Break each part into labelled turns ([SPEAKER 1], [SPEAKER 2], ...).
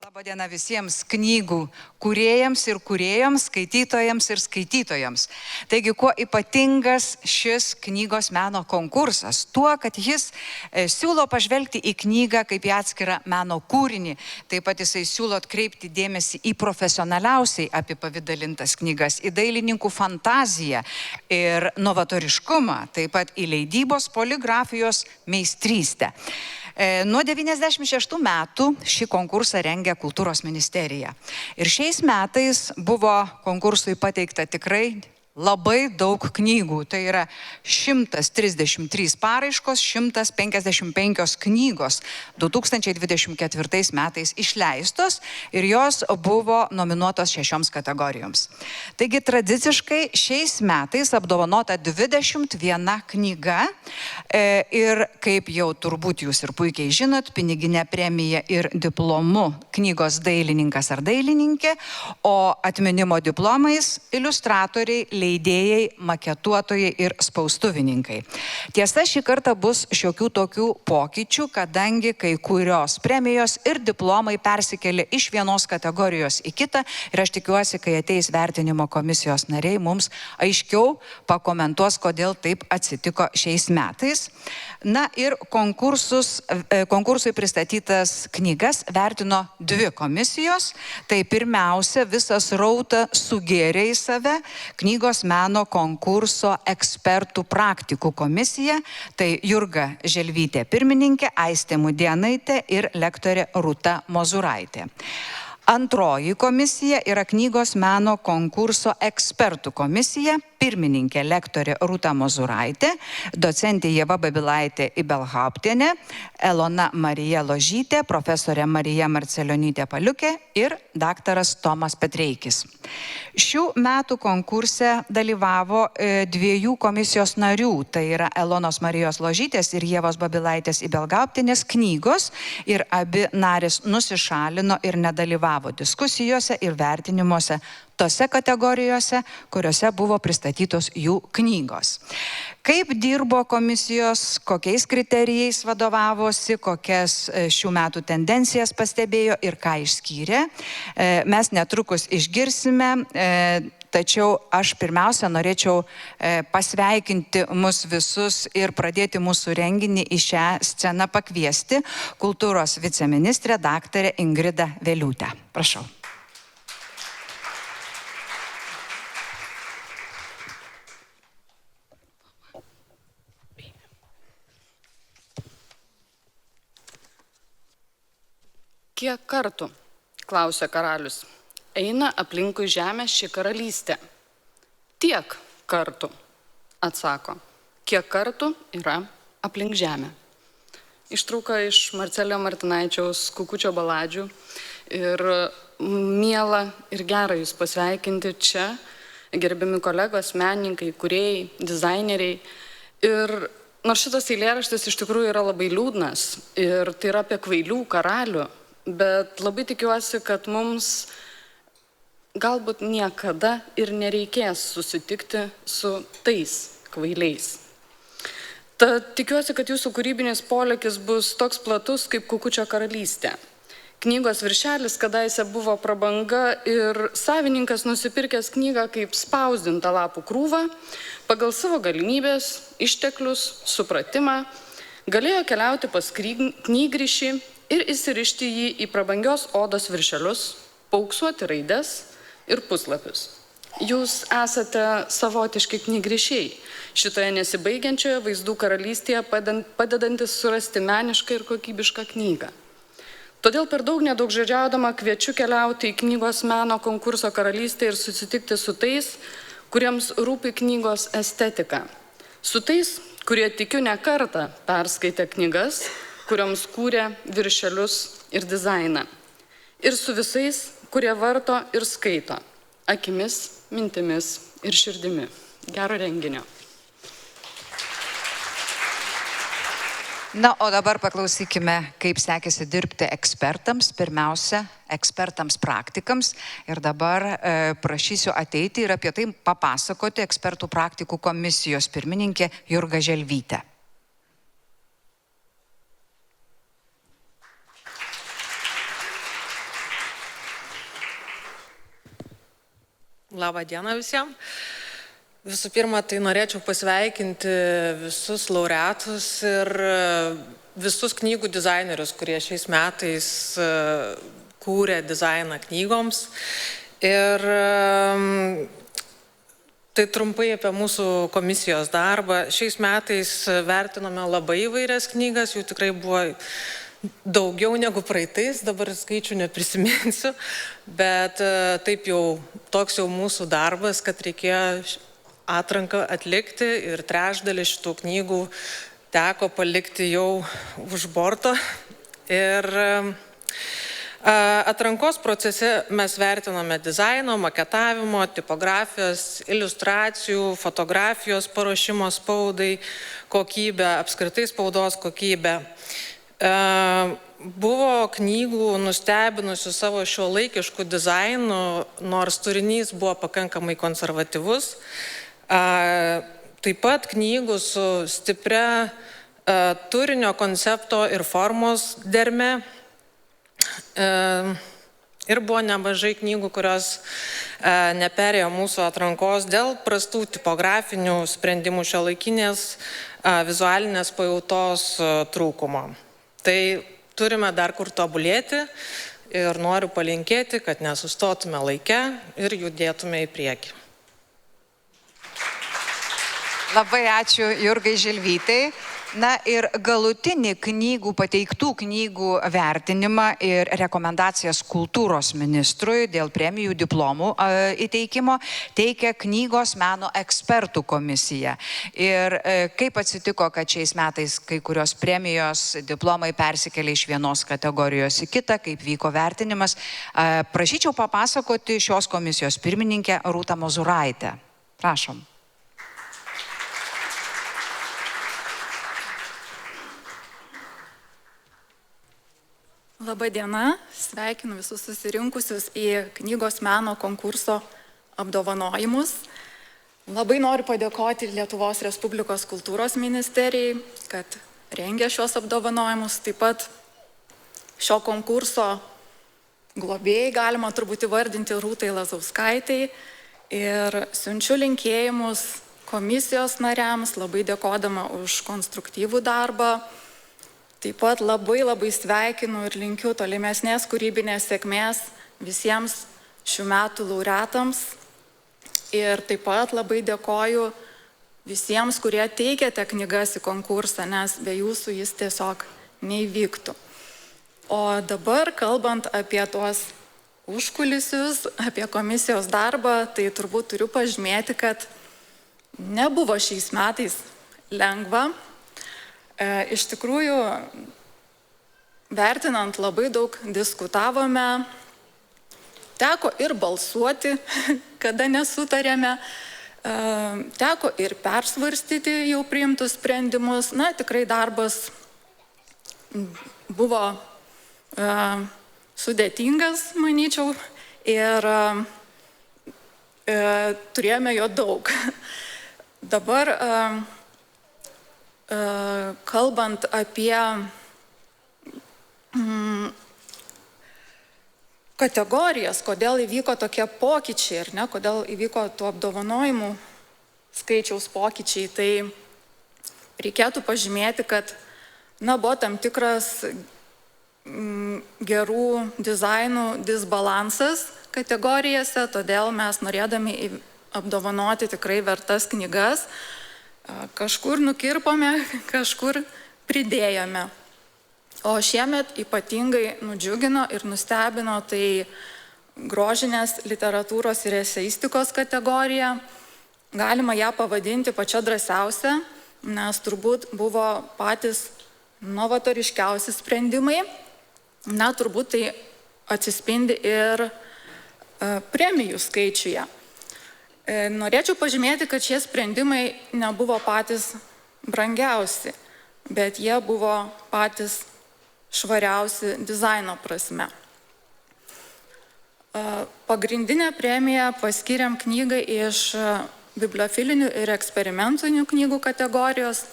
[SPEAKER 1] Labadiena visiems knygų kūrėjams ir kūrėjams, skaitytojams ir skaitytojams. Taigi, kuo ypatingas šis knygos meno konkursas? Tuo, kad jis siūlo pažvelgti į knygą kaip į atskirą meno kūrinį. Taip pat jisai siūlo atkreipti dėmesį į profesionaliausiai apipavidalintas knygas, į dailininkų fantaziją ir novatoriškumą, taip pat į leidybos, poligrafijos meistrystę. Nuo 1996 metų šį konkursą rengia Kultūros ministerija. Ir šiais metais buvo konkursui pateikta tikrai labai daug knygų. Tai yra 133 paraiškos, 155 knygos 2024 metais išleistos ir jos buvo nominuotos 6 kategorijoms. Taigi tradiciškai šiais metais apdovanota 21 knyga ir kaip jau turbūt jūs ir puikiai žinot, piniginė premija ir diplomu knygos dailininkas ar dailininkė, o atminimo diplomais iliustratoriai, leidėjai, maketuotojai ir spaustuvininkai. Tiesa, šį kartą bus šiokių tokių pokyčių, kadangi kai kurios premijos ir diplomai persikėlė iš vienos kategorijos į kitą ir aš tikiuosi, kai ateis vertinimo komisijos nariai, mums aiškiau pakomentuos, kodėl taip atsitiko šiais metais. Na ir konkursui pristatytas knygas vertino 2 komisijos. Tai pirmiausia, visą srautą sugėrė į save knygos meno konkurso ekspertų praktikų komisija. Tai Jurga Želvytė pirmininkė, Aistė Mudėnaitė ir lektorė Rūta Mozuraitė. Antroji komisija yra knygos meno konkurso ekspertų komisija, pirmininkė lektorė Rūta Mozuraitė, docentė Ieva Babilaitė Ibelhauptienė, Elona Marija Ložytė, profesorė Marija Marcelionytė Paliukė ir daktaras Tomas Petreikis. Šių metų konkurse dalyvavo 2 komisijos narių, tai yra Elonos Marijos Ložytės ir Ievos Babilaitės Ibelhauptienės knygos ir abi narės nusišalino ir nedalyvavo diskusijose ir vertinimuose tose kategorijose, kuriuose buvo pristatytos jų knygos. Kaip dirbo komisijos, kokiais kriterijais vadovavosi, kokias šių metų tendencijas pastebėjo ir ką išskyrė, mes netrukus išgirsime. Tačiau aš pirmiausia norėčiau pasveikinti mus visus ir pradėti mūsų renginį į šią sceną pakviesti kultūros viceministrę daktarę Ingridą Veliūtę. Prašau.
[SPEAKER 2] Kiek kartų, klausia karalius, eina aplinkui žemę ši karalystė? Tiek kartų, atsako, kiek kartų yra aplink žemę. Ištrauka iš Marcelio Martinaičiaus Kukučio baladžių ir miela ir gera jūs pasveikinti čia, gerbiami kolegos, menininkai, kūrėjai, dizaineriai. Ir nors šitas eilėraštis iš tikrųjų yra labai liūdnas ir tai yra apie kvailių karalių, bet labai tikiuosi, kad mums galbūt niekada ir nereikės susitikti su tais kvailiais. Tad tikiuosi, kad jūsų kūrybinis polėkis bus toks platus kaip Kukučio karalystė. Knygos viršelis kadaise buvo prabanga ir savininkas nusipirkęs knygą kaip spausdintą lapų krūvą, pagal savo galimybės, išteklius, supratimą, galėjo keliauti pas knygrišį ir įsirišti jį į prabangios odos viršelius, pauksuoti raides ir puslapius. Jūs esate savotiški knygrišiai, šitoje nesibaigiančioje vaizdų karalystėje padedantis surasti menišką ir kokybišką knygą. Todėl per daug nedaugžodžiaudama kviečiu keliauti į knygos meno konkurso karalystę ir susitikti su tais, kuriems rūpi knygos estetika. Su tais, kurie tikiu ne kartą perskaitė knygas, kurioms kūrė viršelius ir dizainą. Ir su visais, kurie varto ir skaito, akimis, mintimis ir širdimi. Gero renginio.
[SPEAKER 1] Na, o dabar paklausykime, kaip sekėsi dirbti ekspertams, pirmiausia, ekspertams praktikams. Ir dabar prašysiu ateiti ir apie tai papasakoti ekspertų praktikų komisijos pirmininkė Jurga Želvytė.
[SPEAKER 3] Labą dieną visiems. Visų pirma, tai norėčiau pasveikinti visus laureatus ir visus knygų dizainerius, kurie šiais metais kūrė dizainą knygoms. Ir tai trumpai apie mūsų komisijos darbą. Šiais metais vertinome labai įvairias knygas, jų tikrai buvo daugiau negu praeitais, dabar skaičių neprisiminsiu, bet taip jau toks jau mūsų darbas, kad reikėjo atranką atlikti ir trečdalį šitų knygų teko palikti jau už borto. Ir atrankos procese mes vertiname dizaino, maketavimo, tipografijos, iliustracijų, fotografijos paruošimo spaudai kokybę, apskritai spaudos kokybę. Buvo knygų nustebinusių savo šiuolaikiškų dizainų, nors turinys buvo pakankamai konservatyvus. Taip pat knygų su stipria turinio koncepto ir formos derme. Ir buvo nemažai knygų, kurios neperėjo mūsų atrankos dėl prastų tipografinių sprendimų šiuolaikinės vizualinės pajautos trūkumo. Tai turime dar kur tobulėti ir noriu palinkėti, kad nesustotume laike ir judėtume į priekį.
[SPEAKER 1] Labai ačiū Jurgai Žilvytei. Na ir galutinį pateiktų knygų vertinimą ir rekomendacijas kultūros ministrui dėl premijų diplomų įteikimo teikia knygos meno ekspertų komisija. Ir kaip atsitiko, kad šiais metais kai kurios premijos diplomai persikėlė iš vienos kategorijos į kitą, kaip vyko vertinimas, prašyčiau papasakoti šios komisijos pirmininkę Rūtą Mozuraitę. Prašom.
[SPEAKER 4] Labą dieną, sveikinu visus susirinkusius į knygos meno konkurso apdovanojimus. Labai noriu padėkoti Lietuvos Respublikos kultūros ministerijai, kad rengia šios apdovanojimus. Taip pat šio konkurso globėjai galima turbūt įvardinti Rūtai Lazauskaitai ir siunčiu linkėjimus komisijos nariams, labai dėkodama už konstruktyvų darbą. Taip pat labai sveikinu ir linkiu tolimesnės kūrybinės sėkmės visiems šių metų laureatams. Ir taip pat labai dėkoju visiems, kurie teikėte knygas į konkursą, nes be jūsų jis tiesiog neįvyktų. O dabar, kalbant apie tuos užkulisius, apie komisijos darbą, tai turbūt turiu pažymėti, kad nebuvo šiais metais lengva. Iš tikrųjų, vertinant labai daug diskutavome, teko ir balsuoti, kada nesutarėme, teko ir persvarstyti jau priimtus sprendimus. Na, tikrai darbas buvo sudėtingas, manyčiau, ir turėjome jo daug. Dabar kalbant apie kategorijas, kodėl įvyko tokie pokyčiai, ar ne, kodėl įvyko tų apdovanojimų skaičiaus pokyčiai, tai reikėtų pažymėti, kad buvo tam tikras gerų dizainų disbalansas kategorijose, todėl mes norėdami apdovanoti tikrai vertas knygas, kažkur nukirpome, kažkur pridėjome. O šiemet ypatingai nudžiugino ir nustebino tai grožinės literatūros ir eseistikos kategorija. Galima ją pavadinti pačia drąsiausia, nes turbūt buvo patys novatoriškiausi sprendimai. Na, turbūt tai atsispindi ir premijų skaičiuje. Norėčiau pažymėti, kad šie sprendimai nebuvo patys brangiausi, bet jie buvo patys švariausi dizaino prasme. Pagrindinę premiją paskyrėm knygai iš bibliofilinių ir eksperimentinių knygų kategorijos.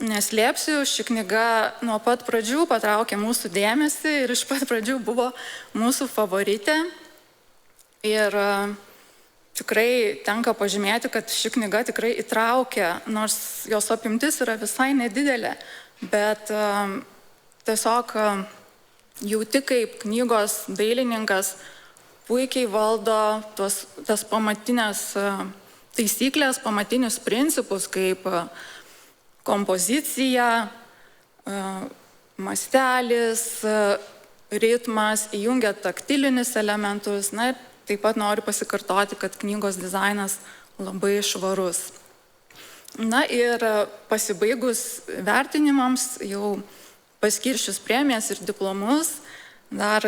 [SPEAKER 4] Neslėpsiu, ši knyga nuo pat pradžių patraukė mūsų dėmesį ir iš pat pradžių buvo mūsų favoritė. Ir tikrai tenka pažymėti, kad ši knyga tikrai įtraukia, nors jos apimtis yra visai nedidelė, bet tiesiog jauti kaip knygos dailininkas puikiai valdo tas pamatinės taisyklės, pamatinius principus, kaip kompozicija, mastelis, ritmas, įjungia taktilinius elementus. Na ir taip pat noriu pasikartoti, kad knygos dizainas labai švarus. Na ir pasibaigus vertinimams, jau paskiršius premijas ir diplomus, dar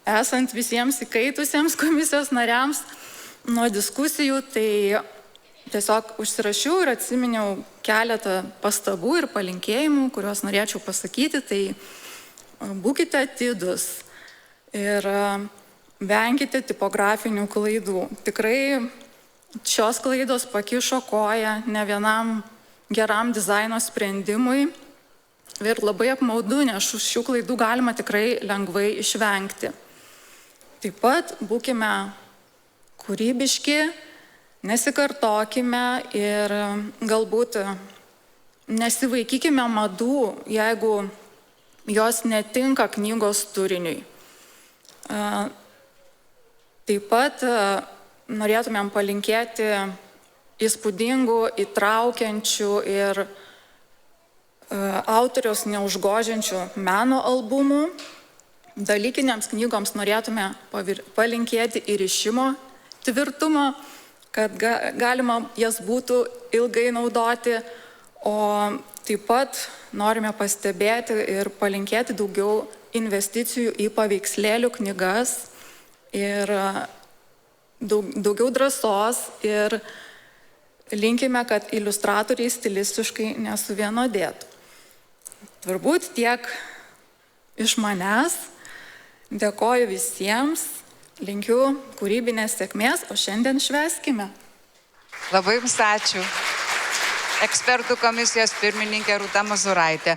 [SPEAKER 4] esant visiems įkaitusiems komisijos nariams nuo diskusijų, tai tiesiog užsirašiau ir atsiminiau keletą pastabų ir palinkėjimų, kuriuos norėčiau pasakyti. Tai būkite atidūs ir venkite tipografinių klaidų. Tikrai šios klaidos pakišo koją ne vienam geram dizaino sprendimui ir labai apmaudu, nes šių klaidų galima tikrai lengvai išvengti. Taip pat būkime kūrybiški, nesikartokime ir galbūt nesivaikykime madų, jeigu jos netinka knygos turiniui. Taip pat norėtumėm palinkėti įspūdingų, įtraukiančių ir autoriaus neužgožiančių meno albumų. Dalykiniams knygoms norėtume palinkėti įrišimo tvirtumo, kad galima jas būtų ilgai naudoti, o taip pat norime pastebėti ir palinkėti daugiau investicijų į paveikslėlių knygas ir daugiau drąsos ir linkime, kad iliustratoriai stilistiškai nesuvienodėtų. Turbūt tiek iš manęs. Dėkoju visiems, linkiu kūrybinės sėkmės, o šiandien švęskime.
[SPEAKER 1] Labai jums ačiū. Ekspertų komisijos pirmininkė Rūta Mazūraitė.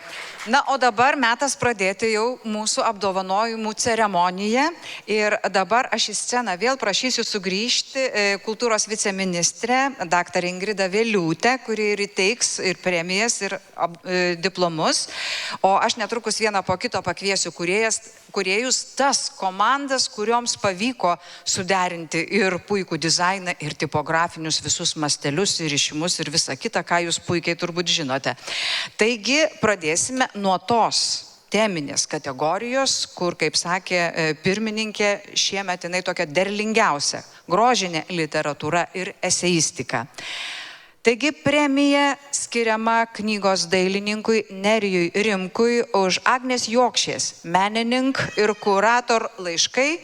[SPEAKER 1] Na, o dabar metas pradėti jau mūsų apdovanojimų ceremoniją. Ir dabar aš į sceną vėl prašysiu sugrįžti kultūros viceministrę, daktarę Ingridą Vėliūtę, kuri ir įteiks ir premijas, ir diplomus. O aš netrukus vieną po kito pakviesiu kūrėjus, tas komandas, kurioms pavyko suderinti ir puikų dizainą, ir tipografinius visus mastelius, ir išimus, ir visą kitą, ką jūs puikiai turbūt žinote. Taigi pradėsime nuo tos teminės kategorijos, kur, kaip sakė pirmininkė, šiemet jinai tokia derlingiausia - grožinė literatūra ir eseistika. Taigi premija skiriama knygos dailininkui Nerijui Rimkui už Agnės Jokšės menininkų ir kurator laiškai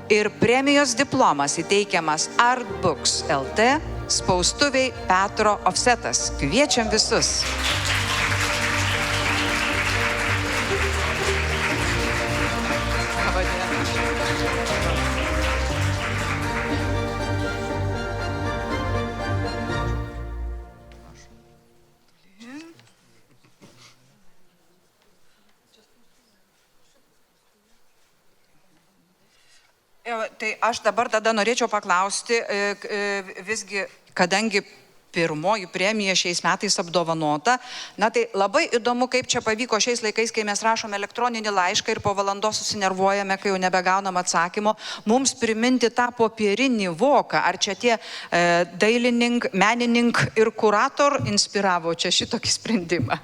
[SPEAKER 1] ir premijos diplomas įteikiamas Artbooks LT spaustuviai Petro Ofsetas. Kviečiam visus. Tai aš dabar tada norėčiau paklausti, visgi, kadangi pirmoji premija šiais metais apdovanota, na tai labai įdomu, kaip čia pavyko šiais laikais, kai mes rašome elektroninį laišką ir po valandos susinervuojame, kai jau nebegaunam atsakymo, mums priminti tą popierinį voką. Ar čia tie dailininkų, menininkų ir kurator inspiravo čia šitokį sprendimą?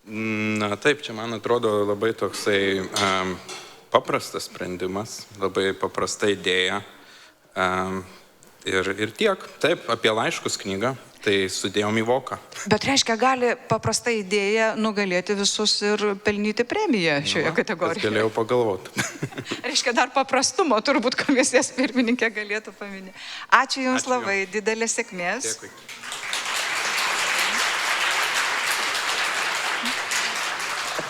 [SPEAKER 5] Na taip, čia man atrodo labai toksai paprastas sprendimas, labai paprasta idėja ir tiek. Taip, apie laiškus knygą, tai sudėjom į voką.
[SPEAKER 1] Bet reiškia, gali paprasta idėja nugalėti visus ir pelnyti premiją šioje kategorijoje.
[SPEAKER 5] Galėjau pagalvoti.
[SPEAKER 1] Reiškia, dar paprastumo turbūt komisijos pirmininkė galėtų paminėti. Ačiū Jums labai, didelės sėkmės.
[SPEAKER 5] Dėkui.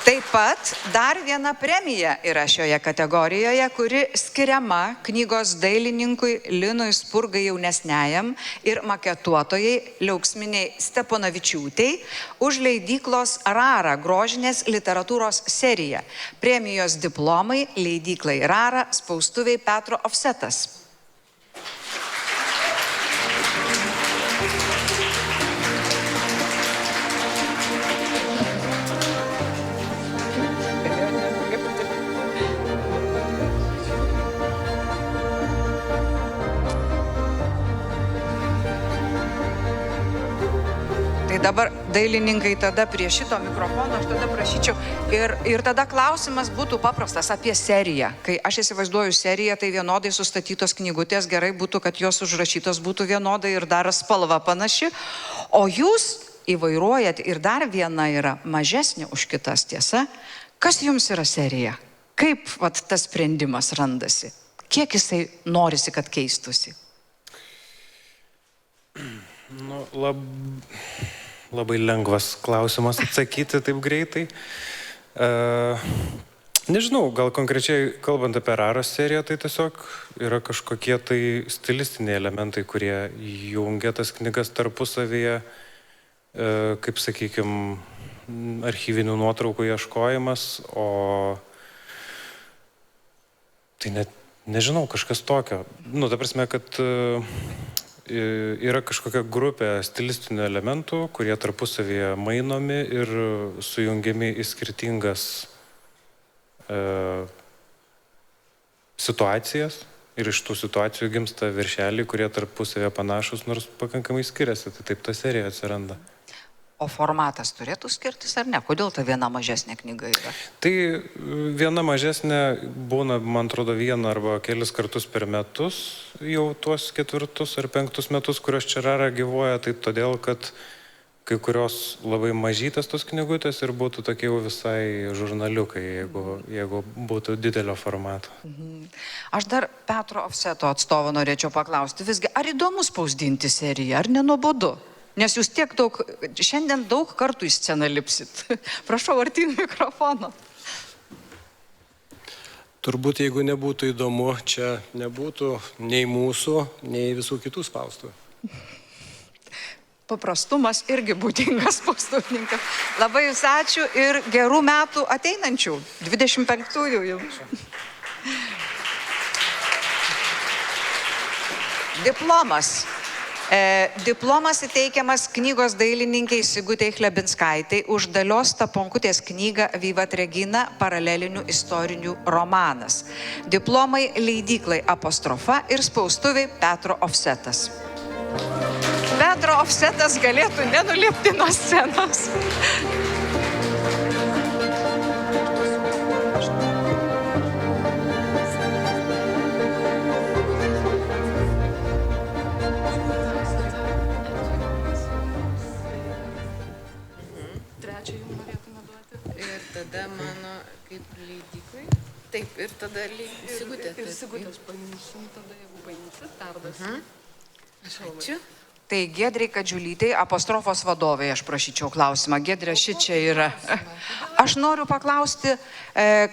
[SPEAKER 1] Taip pat dar viena premija yra šioje kategorijoje, kuri skiriama knygos dailininkui Linui Spurgai jaunesniajam ir maketuotojai Liauksminiai Steponavičiūtei už leidyklos Rara grožinės literatūros seriją. Premijos diplomai leidyklai Rara spaustuviai Petro Ofsetas. Tai dabar dailininkai tada prie šito mikrofono aš tada prašyčiau ir tada klausimas būtų paprastas apie seriją. Kai aš įsivaizduoju seriją, tai vienodai sustatytos knygutės, gerai būtų, kad jos užrašytos būtų vienodai ir dar spalva panaši, o jūs įvairuojat ir dar viena yra mažesnė už kitas, tiesa. Kas jums yra serija? Kaip tas sprendimas randasi? Kiek jisai norisi, kad keistusi?
[SPEAKER 6] Nu, labai lengvas klausimas atsakyti taip greitai. Nežinau, gal konkrečiai kalbant apie Raros seriją, tai tiesiog yra kažkokie tai stilistiniai elementai, kurie jungia tas knygas tarpusavyje, kaip sakykime, archyvinių nuotraukų ieškojimas, o tai net nežinau, kažkas tokio. Nu, ta prasme, kad yra kažkokia grupė stilistinių elementų, kurie tarpusavyje mainomi ir sujungiami į skirtingas situacijas. Ir iš tų situacijų gimsta viršeliai, kurie tarpusavyje panašus, nors pakankamai skiriasi. Tai taip ta serija atsiranda.
[SPEAKER 1] O formatas turėtų skirtis ar ne? Kodėl ta viena mažesnė knyga yra?
[SPEAKER 6] Tai viena mažesnė būna, man atrodo, vieną arba kelis kartus per metus, jau tuos 4 ar 5 metus, kurios čia Rara gyvuoja, tai todėl, kad kai kurios labai mažytės tos knygutės ir būtų tokie jau visai žurnaliukai, jeigu būtų didelio formato.
[SPEAKER 1] Aš dar Petro Ofseto atstovo norėčiau paklausti. Visgi, ar įdomu spausdinti seriją, ar nenuobodu? Nes jūs tiek daug, šiandien daug kartų į sceną lipsit. Prašau, artyn mikrofono.
[SPEAKER 7] Turbūt, jeigu nebūtų įdomu, čia nebūtų nei mūsų, nei visų kitų spaustuvų.
[SPEAKER 1] Paprastumas irgi būdingas spaustuvininkam. Labai jūs ačiū ir gerų metų ateinančių, 25-ųjų jums. Diplomas. Diplomas įteikiamas knygos dailininkiai Sigutei Chlebinskaitei už Dalios Staponkutės knygą Vivat Regina paralelinių istorinių romanas. Diplomai leidyklai Apostrofa ir spaustuviai Petro Ofsetas. Petro Ofsetas galėtų nenulipti nuo scenos.
[SPEAKER 3] Tada mano kaip leidyklai. Taip, ir tada Sigutė.
[SPEAKER 2] Ir Sigutės paimsim, tada jeigu paimsit, perduosim.
[SPEAKER 3] Ačiū.
[SPEAKER 1] Tai Giedrei Kadžiulytei, Apostrofos vadovai, aš prašyčiau klausimą. Giedrė, šičia yra. Aš noriu paklausti,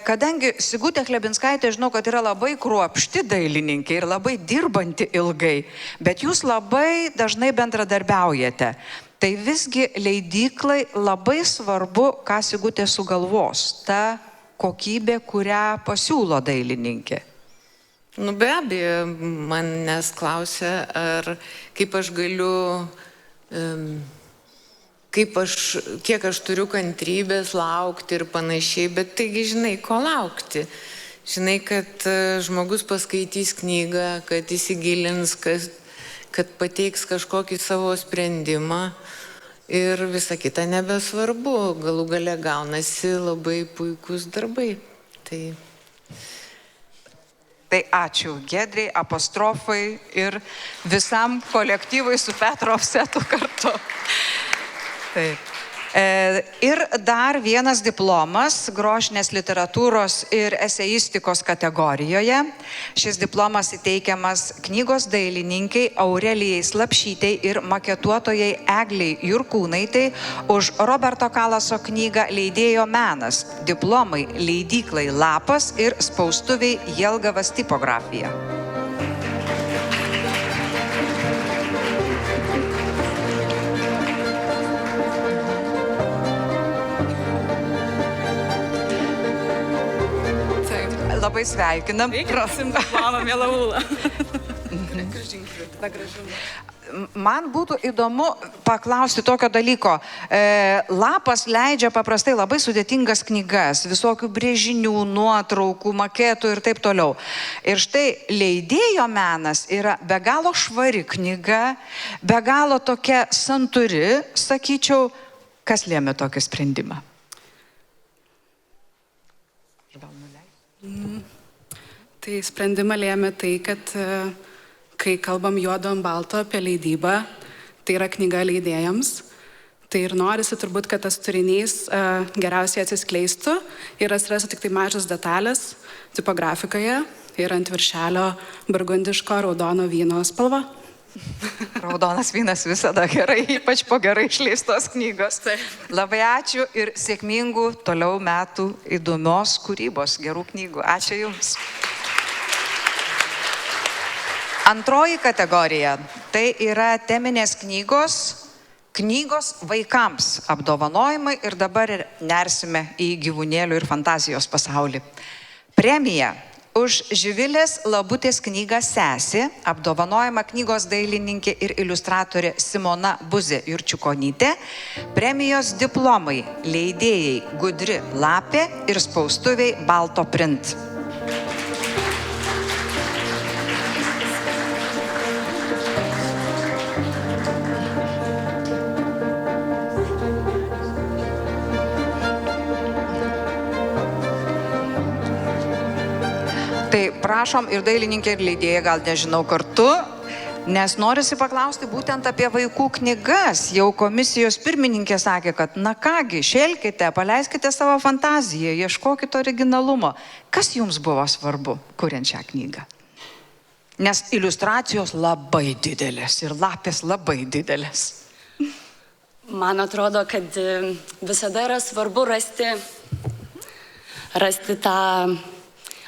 [SPEAKER 1] kadangi Sigutė Chlebinskaitė, žinau, kad yra labai kruopšti dailininkė ir labai dirbanti ilgai, bet jūs labai dažnai bendradarbiaujate. Tai visgi leidyklai labai svarbu, ką Sigutė sugalvos, ta kokybė, kurią pasiūlo dailininkė.
[SPEAKER 3] Nu be abejo, manęs klausia, ar kaip aš galiu, kiek aš turiu kantrybės laukti ir panašiai, bet taigi žinai, ko laukti. Žinai, kad žmogus paskaitys knygą, kad įsigilins, kad pateiks kažkokį savo sprendimą ir visa kita nebesvarbu. Galų gale gaunasi labai puikus darbai.
[SPEAKER 1] Tai ačiū Giedrei, Apostrofai ir visam kolektyvui su Petro Ofsetu kartu. Taip. Ir dar vienas diplomas grožinės literatūros ir eseistikos kategorijoje. Šis diplomas įteikiamas knygos dailininkiai Aurelijai Slapšytei ir maketuotojai Egliai Jurkūnaitei už Roberto Kalaso knygą Leidėjo menas. Diplomai leidyklai Lapas ir spaustuviai Jelgavas tipografija. Labai sveikinam.
[SPEAKER 2] Prasim diplomą, mėla Ūla.
[SPEAKER 1] man būtų įdomu paklausti tokio dalyko. Lapas leidžia paprastai labai sudėtingas knygas, visokių brėžinių, nuotraukų, maketų ir taip toliau. Ir štai leidėjo menas yra be galo švari knyga, be galo tokia santūri, sakyčiau, kas lėmė tokį sprendimą?
[SPEAKER 2] Tai sprendimą lėmė tai, kad kai kalbam juodo ant balto apie leidybą, tai yra knyga leidėjams. Tai ir norisi turbūt, kad tas turinys geriausiai atsiskleistų ir atsirastų tik tai mažas detalės tipografikoje ir ant viršelio burgundiško raudono vyno spalva.
[SPEAKER 1] Raudonas vynas visada gerai, ypač po gerai išleistos knygos. Labai ačiū ir sėkmingų toliau metų įdomios kūrybos, gerų knygų. Ačiū Jums. Antroji kategorija - tai yra teminės knygos vaikams apdovanojimai ir dabar nersime į gyvūnėlių ir fantazijos pasaulį. Premija už Živilės Labutės knygą Sesė apdovanojama knygos dailininkė ir iliustratorė Simona Buzė Jurčiukonytė. Premijos diplomai leidėjai Gudri Lapė ir spaustuviai Balto Print. Tai prašom ir dailininkė, ir leidėja, gal nežinau, kartu, nes norisi paklausti būtent apie vaikų knygas. Jau komisijos pirmininkė sakė, kad na kągi, šelkite, paleiskite savo fantaziją, ieškokite originalumo. Kas jums buvo svarbu, kuriant šią knygą? Nes iliustracijos labai didelės ir lapės labai didelės.
[SPEAKER 8] Man atrodo, kad visada yra svarbu rasti tą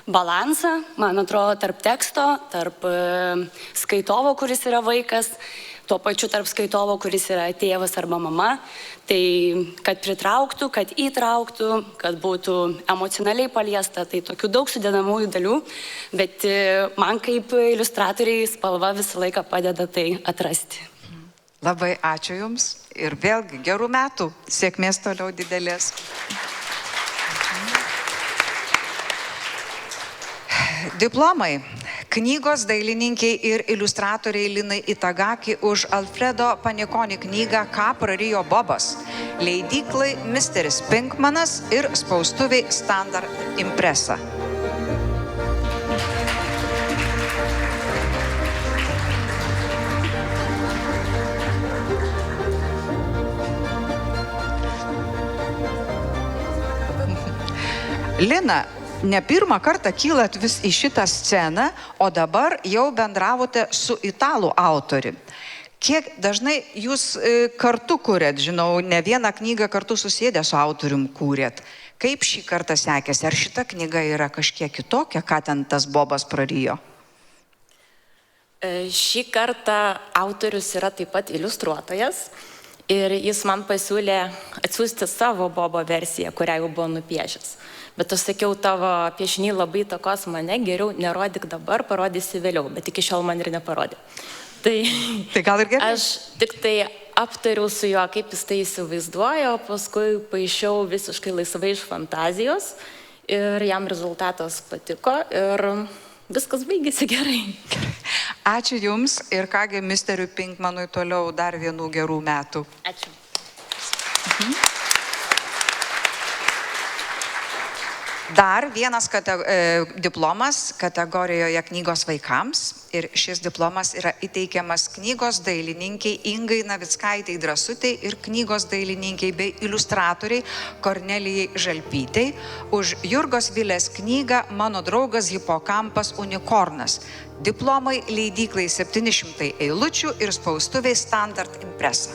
[SPEAKER 8] balansą, man atrodo, tarp teksto, tarp skaitovo, kuris yra vaikas, tuo pačiu tarp skaitovo, kuris yra tėvas arba mama. Tai kad pritrauktų, kad įtrauktų, kad būtų emocionaliai paliesta, tai tokių daug sudedamųjų dalių, bet man kaip iliustratoriai spalva visą laiką padeda tai atrasti.
[SPEAKER 1] Labai ačiū Jums ir vėlgi gerų metų, sėkmės toliau didelės. Diplomai. Knygos dailininkiai ir iliustratoriai Linai Itagaki už Alfredo Panikoni knygą Ką prarijo Bobas. Leidyklai Misteris Pinkmanas ir spaustuviai Standard Impresa. Lina, ne pirmą kartą kylat vis į šitą sceną, o dabar jau bendravote su italų autori. Kiek dažnai jūs kartu kūrėt, žinau, ne vieną knygą kartu susėdę su autorium kūrėt. Kaip šį kartą sekėsi? Ar šita knyga yra kažkiek kitokia, ką ten tas Bobas prarijo?
[SPEAKER 9] Šį kartą autorius yra taip pat iliustruotojas ir jis man pasiūlė atsiųsti savo Bobo versiją, kurią jau buvo nupiešęs. Bet aš sakiau, tavo piešiniai labai įtakos mane, geriau nerodyk dabar, parodysi vėliau, bet iki šiol man ir neparodė. Tai
[SPEAKER 1] gal ir gerai?
[SPEAKER 9] Aš tik tai aptariau su juo, kaip jis tai įsivaizduoja, o paskui paišiau visiškai laisvai iš fantazijos ir jam rezultatas patiko ir viskas baigėsi gerai.
[SPEAKER 1] Ačiū Jums ir kągi Misteriui Pinkmanui toliau dar vienų gerų metų.
[SPEAKER 9] Ačiū.
[SPEAKER 1] Dar vienas diplomas kategorijoje knygos vaikams ir šis diplomas yra įteikiamas knygos dailininkiai Ingai Navickaitei Drąsutei ir knygos dailininkiai bei iliustratoriai Kornelijai Žalpytei už Jurgos Vilės knygą Mano draugas hipokampas unikornas. Diplomai leidyklai 700 eilučių ir spaustuviai Standard Impresa.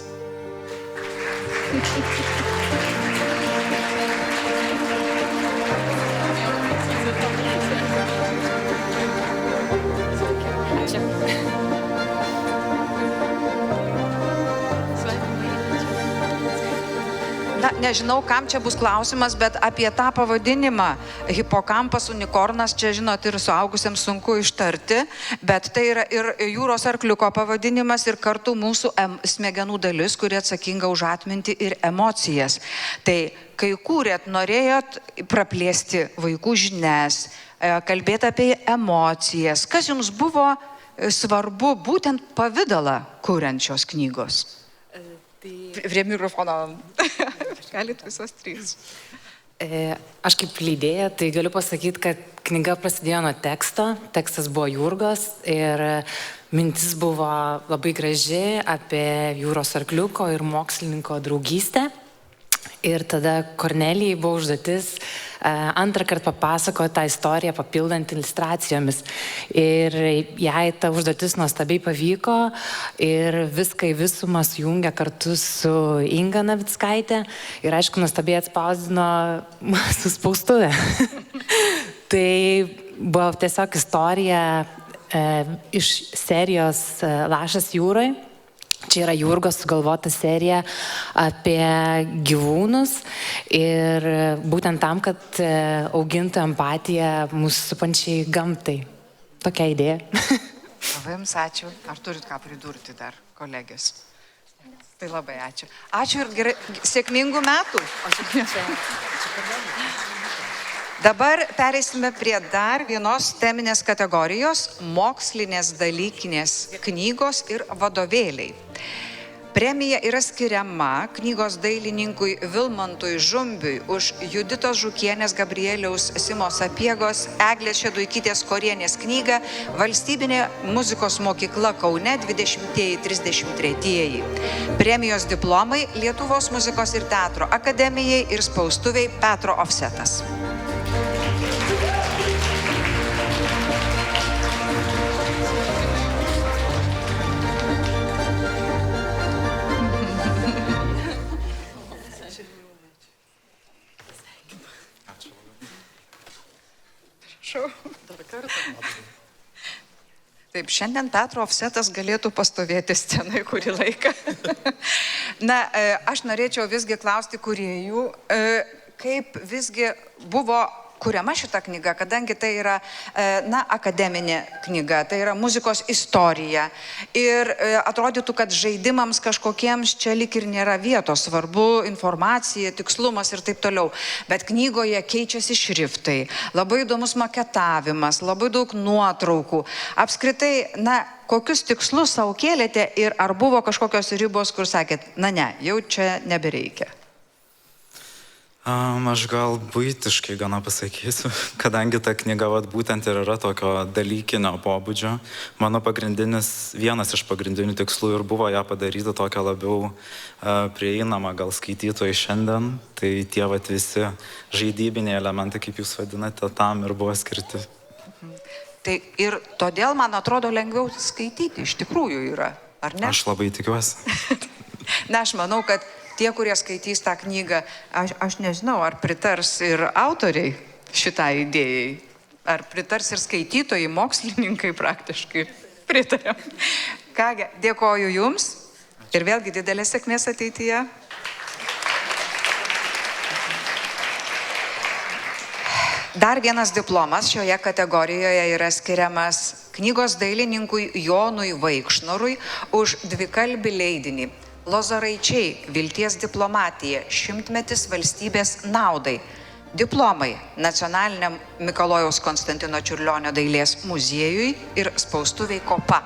[SPEAKER 1] Na, nežinau, kam čia bus klausimas, bet apie tą pavadinimą hipokampas unikornas, čia, žinot, ir suaugusiems sunku ištarti, bet tai yra ir jūros arkliuko pavadinimas ir kartu mūsų smegenų dalis, kuri atsakinga už atmintį ir emocijas. Tai kai kūrėt, norėjot praplėsti vaikų žinias, kalbėti apie emocijas. Kas jums buvo svarbu būtent pavidalą kuriančios knygos? Prie mikrofono. Galit visos trys.
[SPEAKER 10] Aš kaip leidėja, tai galiu pasakyti, kad knyga prasidėjo nuo teksto. Tekstas buvo Jurgos ir mintis buvo labai graži apie jūros arkliuko ir mokslininko draugystę. Ir tada Kornelijai buvo užduotis antrą kartą papasakoti tą istoriją, papildant iliustracijomis. Ir jai ta užduotis nuostabiai pavyko ir viską į visumą sujungė kartu su Inga Navickaitė ir aišku, nuostabiai atspausdino su spaustuvė. Tai buvo tiesiog istorija iš serijos Lašas jūrai. Čia yra Jurgos sugalvota serija apie gyvūnus ir būtent tam, kad augintų empatiją mūsų supančiai gamtai. Tokia idėja.
[SPEAKER 1] Labai jums ačiū. Ar turit ką pridurti dar, kolegės? Tai labai ačiū. Ačiū ir gerai, sėkmingų metų. Dabar pereisime prie dar vienos teminės kategorijos – mokslinės dalykinės knygos ir vadovėliai. Premija yra skiriama knygos dailininkui Vilmantui Žumbiui už Juditos Žukienės, Gabrieliaus Simo Sapiegos, Eglės Šeduikytės Korienės knygą Valstybinė muzikos mokykla Kaune 20-33. Premijos diplomai Lietuvos muzikos ir teatro akademijai ir spaustuviai Petro Ofsetas. Taip, šiandien Petro Ofsetas galėtų pastovėti scenai kurį laiką. Na, aš norėčiau visgi klausti kūrėjų, kaip visgi buvo kuriama šita knyga, kadangi tai yra, na, akademinė knyga, tai yra muzikos istorija. Ir atrodytų, kad žaidimams kažkokiems čia lyg ir nėra vietos, svarbu informacija, tikslumas ir taip toliau. Bet knygoje keičiasi šriftai, labai įdomus maketavimas, labai daug nuotraukų. Apskritai, na, kokius tikslus savo kėlėte ir ar buvo kažkokios ribos, kur sakėt, na ne, jau čia nebereikia?
[SPEAKER 11] Aš gal buitiškai gana pasakysiu, kadangi ta knyga būtent ir yra tokio dalykinio pobūdžio. Mano vienas iš pagrindinių tikslų ir buvo ją padaryti tokią labiau prieinamą gal skaitytojai šiandien. Tai tie visi žaidybiniai elementai, kaip jūs vadinate, tam ir buvo skirti.
[SPEAKER 1] Tai ir todėl, man atrodo, lengviau skaityti iš tikrųjų yra, ar ne?
[SPEAKER 11] Aš labai tikiuosi.
[SPEAKER 1] Na, aš manau, kad tie, kurie skaitys tą knygą, aš nežinau, ar pritars ir autoriai šitai idėjai, ar pritars ir skaitytojai, mokslininkai praktiškai pritarė. Kągi, dėkoju Jums ir vėlgi didelės sėkmės ateityje. Dar vienas diplomas šioje kategorijoje yra skiriamas knygos dailininkui Jonui Vaikšnorui už dvikalbį leidinį Lozoraičiai, vilties diplomatija, 100-metis valstybės naudai. Diplomai Nacionaliniam Mikalojaus Konstantino Čiurlionio dailės muziejui ir spaustuviai Kopa.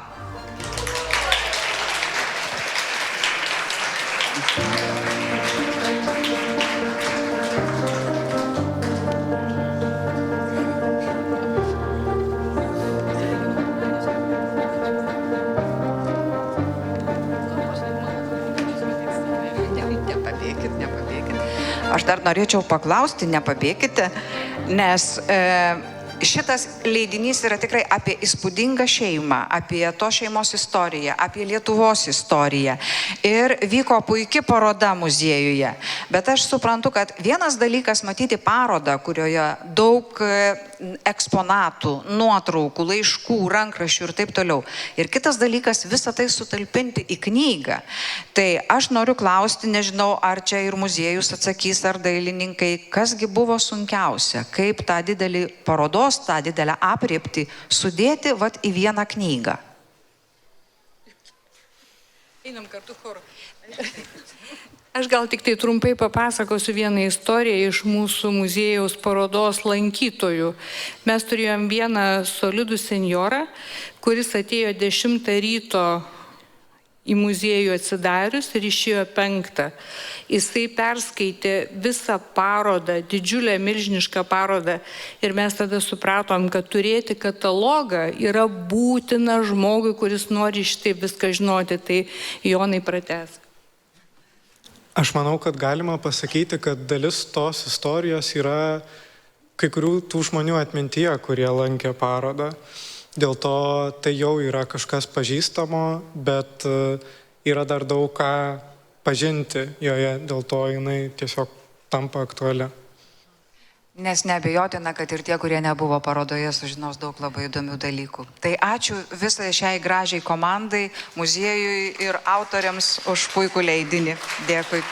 [SPEAKER 1] Aš dar norėčiau paklausti, nepabėkite, nes šitas leidinys yra tikrai apie įspūdingą šeimą, apie to šeimos istoriją, apie Lietuvos istoriją. Ir vyko puiki paroda muziejuje. Bet aš suprantu, kad vienas dalykas matyti parodą, kurioje daug eksponatų, nuotraukų, laiškų, rankraščių ir taip toliau. Ir kitas dalykas, visą tai sutalpinti į knygą. Tai aš noriu klausti, nežinau, ar čia ir muziejus atsakys, ar dailininkai, kasgi buvo sunkiausia, kaip tą didelį parodos, tą didelę apriepti sudėti vat į vieną knygą.
[SPEAKER 2] Einam kartu choru. Aš gal tik tai trumpai papasakosiu vieną istoriją iš mūsų muziejaus parodos lankytojų. Mes turėjom vieną solidų senjorą, kuris atėjo 10 ryto į muziejų atsidarius ir išėjo 5. Jisai perskaitė visą parodą, didžiulę milžinišką parodą ir mes tada supratom, kad turėti katalogą yra būtina žmogui, kuris nori šitaip viską žinoti. Tai Jonai pratęs.
[SPEAKER 12] Aš manau, kad galima pasakyti, kad dalis tos istorijos yra kai kurių tų žmonių atmintyje, kurie lankė parodą. Dėl to tai jau yra kažkas pažįstamo, bet yra dar daug ką pažinti joje, dėl to jinai tiesiog tampa aktuali.
[SPEAKER 1] Nes neabejotina, kad ir tie, kurie nebuvo parodoje, sužinos daug labai įdomių dalykų. Tai ačiū visai šiai gražiai komandai, muziejui ir autoriams už puikų leidinį. Dėkui.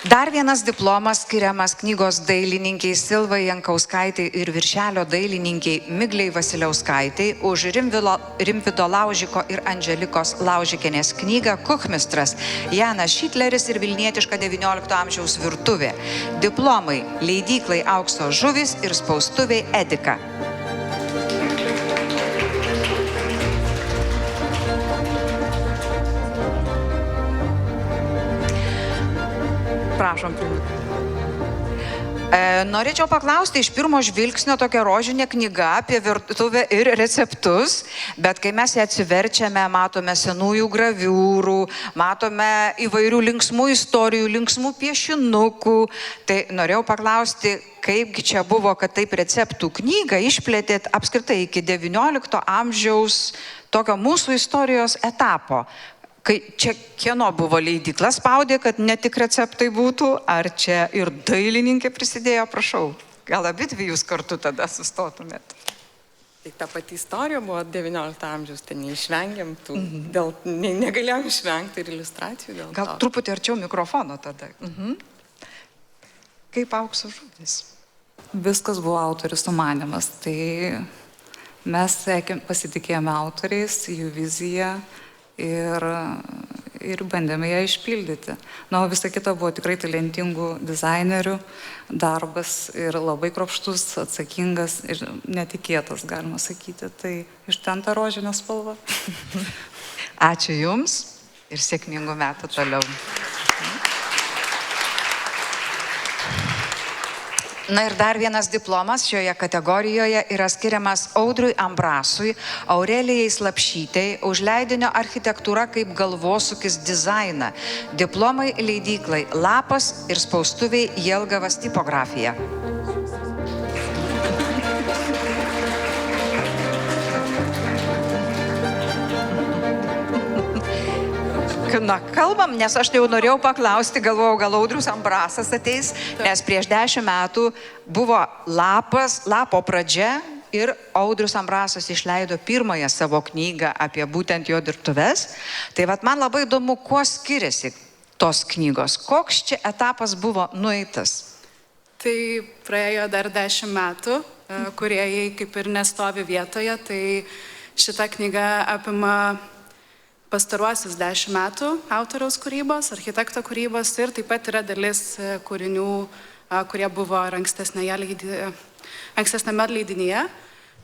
[SPEAKER 1] Dar vienas diplomas skiriamas knygos dailininkiai Silvai Jankauskaitei ir viršelio dailininkiai Miglei Vasiliauskaitei už Rimvydo Laužiko ir Andželikos Laužikienės knygą Kuchmistras, Janas Šitleris ir Vilnietiška XIX amžiaus virtuvė. Diplomai leidyklai Aukso žuvis ir spaustuviai Edika. Prašom. Norėčiau paklausti, iš pirmo žvilgsnio tokia rožinė knyga apie virtuvę ir receptus, bet kai mes ją atsiverčiame, matome senųjų graviūrų, matome įvairių linksmų istorijų, linksmų piešinukų. Tai norėjau paklausti, kaipgi čia buvo, kad taip receptų knygą išplėtėt apskritai iki XIX amžiaus tokio mūsų istorijos etapo. Kai čia kieno buvo leidykla spaudė, kad ne tik receptai būtų, ar čia ir dailininkė prisidėjo, prašau. Gal abidvi jūs kartu tada sustotumėt?
[SPEAKER 2] Tai ta pati istorija buvo 19 amžiaus, tai neišvengiam tų, negalėjom išvengti ir iliustracijų dėl to.
[SPEAKER 1] Gal truputį arčiau mikrofono tada. Kaip Aukso žuvis?
[SPEAKER 13] Viskas buvo autorių sumanymas, tai mes pasitikėjome autoriais, jų viziją, ir bandėme ją išpildyti. Na, o visa kita buvo tikrai talentingų dizainerių darbas ir labai kruopštus, atsakingas ir netikėtas, galima sakyti. Tai iš ten ta rožinė spalva.
[SPEAKER 1] Ačiū Jums ir sėkmingų metų toliau. Na ir dar vienas diplomas šioje kategorijoje yra skiriamas Audriui Ambrasui, Aurelijai Slapšytei už leidinio Architektūra kaip galvosūkis dizainą. Diplomai leidyklai Lapas ir spaustuviai Jelgavas tipografija. Na, kalbam, nes aš jau norėjau paklausti, galvojau, gal Audrius Ambrasas ateis, nes prieš 10 metų buvo Lapo pradžia ir Audrius Ambrasas išleido pirmąją savo knygą apie būtent jo dirbtuves. Tai vat man labai įdomu, kuo skiriasi tos knygos, koks čia etapas buvo nueitas.
[SPEAKER 2] Tai praėjo dar 10 metų, kurie kaip ir nestovi vietoje, tai šita knyga apima pastaruosius 10 metų autoriaus kūrybos, architekto kūrybos ir taip pat yra dalis kūrinių, kurie buvo ir ankstesnėme leidinyje.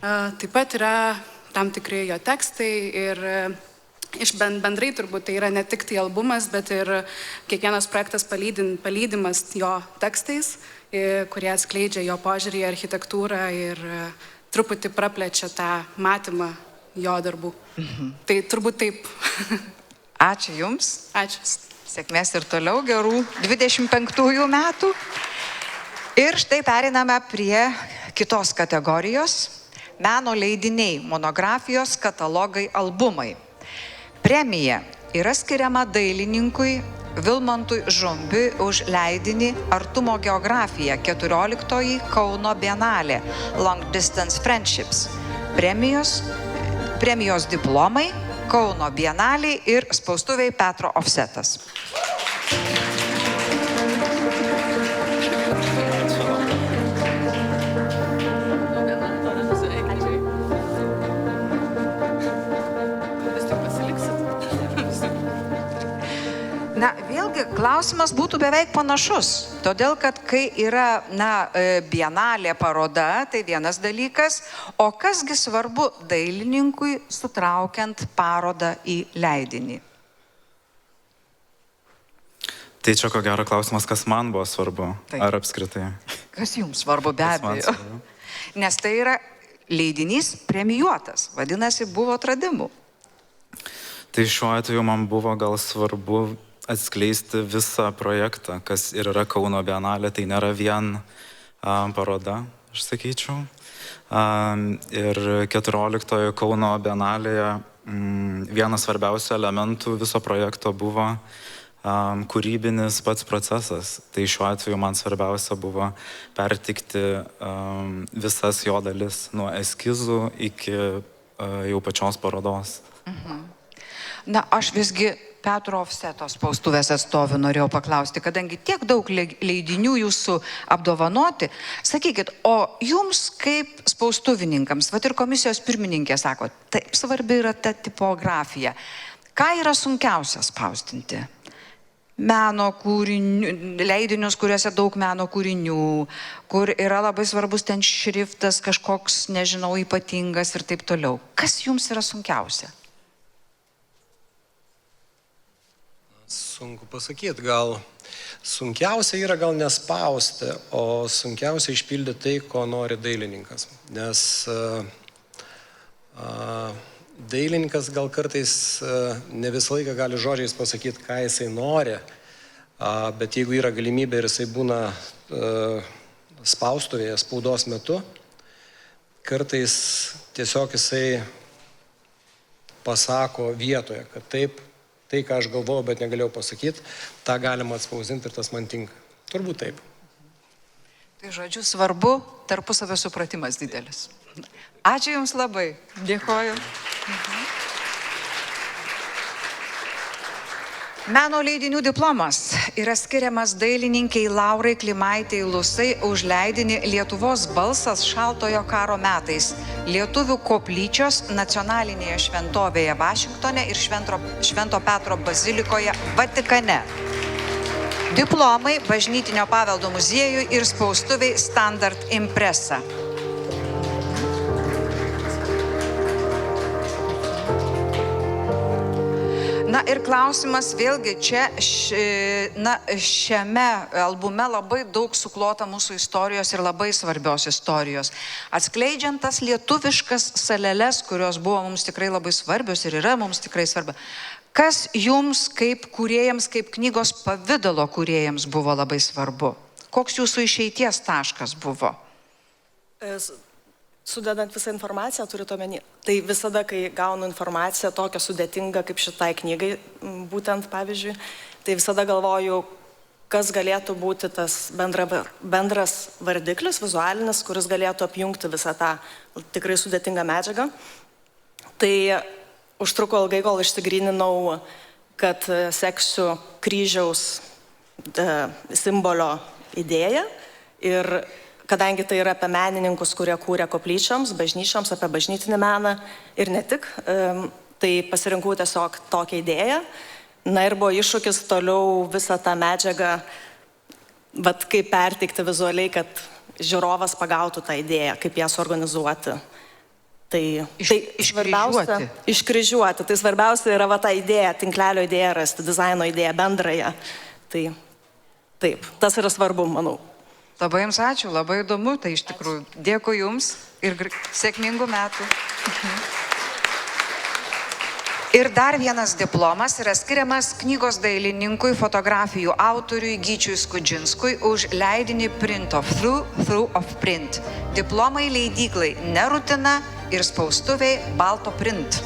[SPEAKER 2] Taip pat yra tam tikri jo tekstai ir iš bendrai turbūt tai yra ne tik tai albumas, bet ir kiekvienas projektas palydimas jo tekstais, kurie atskleidžia jo požiūrį į architektūrą ir truputį praplečia tą matymą jo darbų. Tai turbūt taip.
[SPEAKER 1] Ačiū Jums.
[SPEAKER 2] Ačiū.
[SPEAKER 1] Sėkmės ir toliau, gerų 25 metų. Ir štai periname prie kitos kategorijos. Meno leidiniai, monografijos, katalogai, albumai. Premija yra skiriama dailininkui Vilmantui Žumbiui už leidinį Artumo geografija 14 Kauno Bienalė Long Distance Friendships. Premijos diplomai Kauno Bienalė ir spaustuviai Petro Ofsetas. Na, vėlgi, klausimas būtų beveik panašus, todėl kad kai yra, bienalė paroda, tai vienas dalykas, o kasgi svarbu dailininkui sutraukiant parodą į leidinį?
[SPEAKER 11] Tai čia ko gero klausimas, kas man buvo svarbu,
[SPEAKER 1] Taip.
[SPEAKER 11] ar apskritai.
[SPEAKER 1] Kas jums svarbu, be abejo. Nes tai yra leidinys premijuotas, vadinasi, buvo atradimų.
[SPEAKER 11] Tai šiuo atveju man buvo gal svarbu atskleisti visą projektą, kas ir yra Kauno Bienalė, tai nėra vien paroda, aš sakyčiau. Ir 14 Kauno Bienalėje vienas svarbiausių elementų viso projekto buvo kūrybinis pats procesas. Tai šiuo atveju man svarbiausia buvo pertikti visas jo dalis, nuo eskizų iki jau pačios parodos.
[SPEAKER 1] Na, aš visgi Petro Ofseto spaustuvės atstovų norėjau paklausti, kadangi tiek daug leidinių jūsų apdovanoti, sakykit, o jums kaip spaustuvininkams, ir komisijos pirmininkė sako, taip svarbi yra ta tipografija. Ką yra sunkiausia spausdinti? Meno kūrinių, leidinius, kuriuose daug meno kūrinių, kur yra labai svarbus ten šriftas, kažkoks, nežinau, ypatingas ir taip toliau. Kas jums yra sunkiausia?
[SPEAKER 7] Sunku pasakyti, gal sunkiausia yra gal nespausti, o sunkiausia išpildyti tai, ko nori dailininkas. Nes dailininkas gal kartais ne visą laiką gali žodžiais pasakyti, ką jisai nori, bet jeigu yra galimybė ir jisai būna spaustuvėje, spaudos metu, kartais tiesiog jisai pasako vietoje, kad taip, tai, ką aš galvojau, bet negalėjau pasakyti, tą galima atspausinti ir tas man tinka. Turbūt taip.
[SPEAKER 1] Tai žodžiu, svarbu tarpusavio supratimas didelis. Ačiū Jums labai. Dėkoju. Meno leidinių diplomas yra skiriamas dailininkiai Laurai Klimaitei Lusai už leidinį Lietuvos balsas šaltojo karo metais Lietuvių koplyčios nacionalinėje šventovėje Vašingtone ir Švento Petro bazilikoje Vatikane. Diplomai Bažnytinio paveldo muziejui ir spaustuviai Standard Impresa. Na ir klausimas vėlgi čia, šiame albume labai daug suklota mūsų istorijos ir labai svarbios istorijos. Atskleidžiant tas lietuviškas saleles, kurios buvo mums tikrai labai svarbios ir yra mums tikrai svarbi. Kas jums kaip kūrėjams, kaip knygos pavidalo kūrėjams buvo labai svarbu? Koks jūsų išeities taškas buvo?
[SPEAKER 14] Sudedant visą informaciją, turite omeny, tai visada, kai gaunu informaciją tokią sudėtingą kaip šitai knygai, būtent pavyzdžiui, tai visada galvoju, kas galėtų būti tas bendras vardiklis, vizualinis, kuris galėtų apjungti visą tą tikrai sudėtingą medžiagą. Tai užtruko ilgai, kol išsigryninau, kad seksiu kryžiaus simbolio idėją ir kadangi tai yra apie menininkus, kurie kūrė koplyčioms, bažnyčioms, apie bažnytinį meną ir ne tik, tai pasirinkau tiesiog tokią idėją. Na ir buvo iššūkis toliau visą tą medžiagą, kaip perteikti vizualiai, kad žiūrovas pagautų tą idėją, kaip ją suorganizuoti. Tai svarbiausia iškryžiuoti. Tai svarbiausia yra ta idėja, tinklelio idėja rasti, dizaino idėja bendrąją. Tai taip, tas yra svarbu, manau.
[SPEAKER 1] Labai Jums ačiū, labai įdomu, tai iš tikrųjų dėkui Jums ir sėkmingų metų. Ir dar vienas diplomas yra skiriamas knygos dailininkui, fotografijų autoriui Gyčiui Skudžinskui už leidinį Print of Through of Print. Diplomai leidyklai Nerutina ir spaustuviai Balto Print.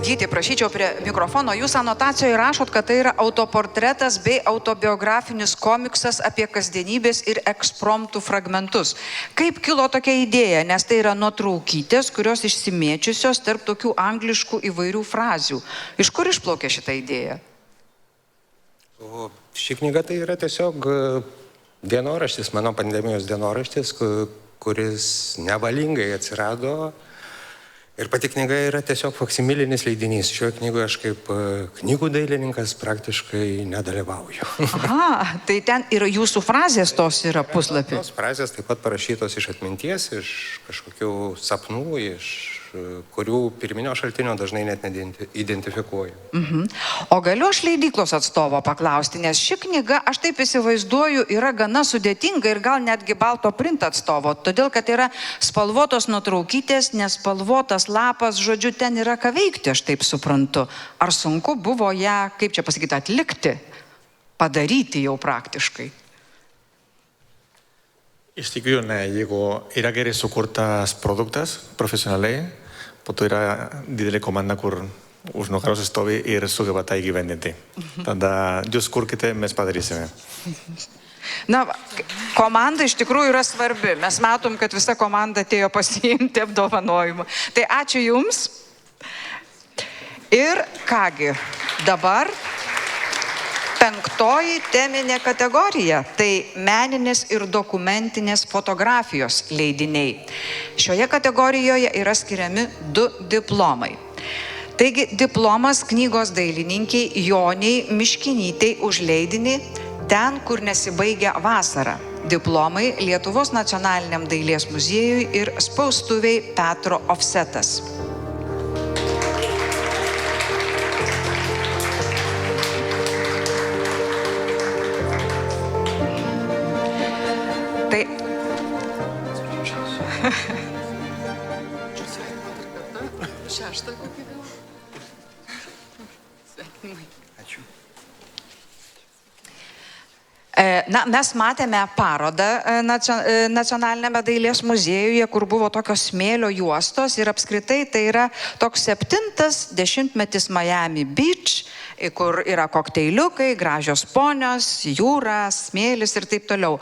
[SPEAKER 1] Gyti, prašyčiau prie mikrofono. Jūs anotacijoje rašot, kad tai yra autoportretas bei autobiografinis komiksas apie kasdienybės ir ekspromtų fragmentus. Kaip kilo tokia idėja? Nes tai yra nuotraukytės, kurios išsimėčiusios tarp tokių angliškų įvairių frazių. Iš kur išplaukė šitą idėją?
[SPEAKER 15] Ši knyga tai yra tiesiog dienoraštis, mano pandemijos dienoraštis, kuris nevalingai atsirado. Ir pati knyga yra tiesiog faksimilinis leidinys. Šioje knygoje aš kaip knygų dailininkas praktiškai nedalyvauju.
[SPEAKER 1] Aha, tai ten ir jūsų frazės tos yra puslapį.
[SPEAKER 15] Tos frazės taip pat parašytos iš atminties, iš kažkokių sapnų, iš kurių pirminio šaltinio dažnai net neidentifikuoju.
[SPEAKER 1] O galiu aš leidyklos atstovo paklausti, nes ši knyga, aš taip įsivaizduoju, yra gana sudėtinga ir gal netgi balto print atstovo, todėl kad yra spalvotos nuotraukytės, nespalvotas lapas, žodžiu, ten yra ką veikti, aš taip suprantu. Ar sunku buvo ją, kaip čia pasakyti, atlikti, padaryti jau praktiškai?
[SPEAKER 16] Iš tikrųjų, ne, jeigu yra gerai sukurtas produktas profesionaliai, po to yra didelė komanda, kur už nugaros stovi ir sugeba tą įgyvendinti. Tada jūs kurkite, mes padarysime.
[SPEAKER 1] Na, komanda iš tikrųjų yra svarbi. Mes matom, kad visa komanda atėjo pasiimti apdovanojimą. Tai ačiū Jums. Ir kągi, dabar 5. teminė kategorija – tai meninės ir dokumentinės fotografijos leidiniai. Šioje kategorijoje yra skiriami 2 diplomai. Taigi diplomas knygos dailininkiai Joniai Miškinytei už leidinį Ten, kur nesibaigia vasara. Diplomai Lietuvos nacionaliniam dailės muziejui ir spaustuviai Petro Ofsetas. Tai Na, mes matėme parodą Nacionalinėme dailės muziejuje, kur buvo tokios smėlio juostos ir apskritai tai yra toks 7. dešimtmetis Miami Beach, kur yra kokteiliukai, gražios ponios, jūra, smėlis ir taip toliau.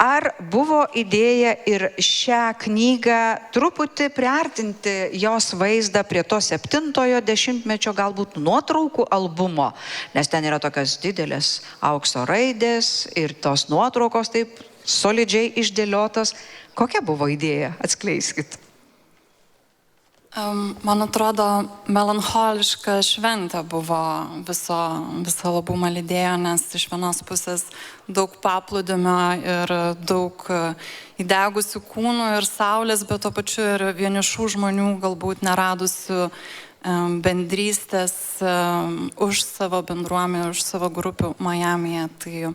[SPEAKER 1] Ar buvo idėja ir šią knygą truputį priartinti jos vaizdą prie to 7. dešimtmečio galbūt nuotraukų albumo, nes ten yra tokios didelės aukso raidės ir tos nuotraukos taip solidžiai išdėliotos. Kokia buvo idėja? Atskleiskit.
[SPEAKER 2] Man atrodo, melancholiška šventė buvo viso albumą lydėjo, nes iš vienos pusės daug paplūdimio ir daug įdegusių kūnų ir saulės, bet tuo pačiu ir vienišų žmonių, galbūt neradusių bendrystės už savo bendruomenę, už savo grupių Majamyje. Tai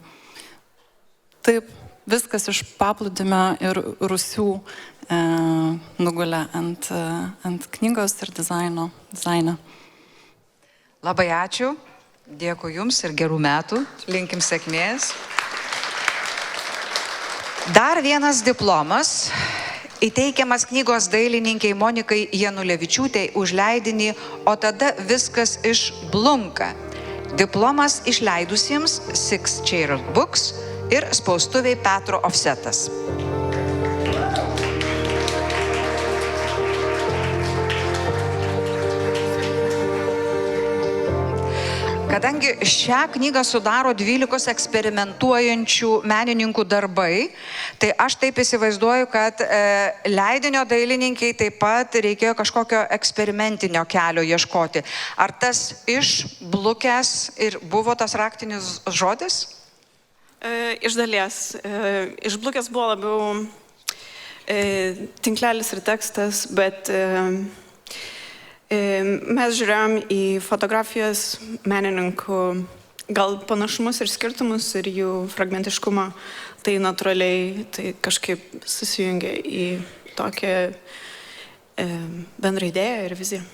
[SPEAKER 2] taip, viskas iš paplūdimio ir rūsių nugulė ant knygos ir dizaino.
[SPEAKER 1] Labai ačiū, dėkui Jums ir gerų metų, linkim sėkmės. Dar vienas diplomas įteikiamas knygos dailininkiai Monikai Janulevičiūtei už leidinį O tada viskas išblunka. Diplomas išleidusiems Six Chair Books ir spaustuviai Petro Ofsetas. Kadangi šią knygą sudaro 12 eksperimentuojančių menininkų darbai, tai aš taip įsivaizduoju, kad leidinio dailininkiai taip pat reikėjo kažkokio eksperimentinio kelio ieškoti. Ar tas išblukęs ir buvo tas raktinis žodis?
[SPEAKER 17] Iš dalies. Išblukęs buvo labiau tinklelis ir tekstas, bet mes žiūrėjom į fotografijos menininkų gal panašumus ir skirtumus ir jų fragmentiškumą, tai natūraliai tai kažkaip susijungia į tokią bendrą idėją ir viziją.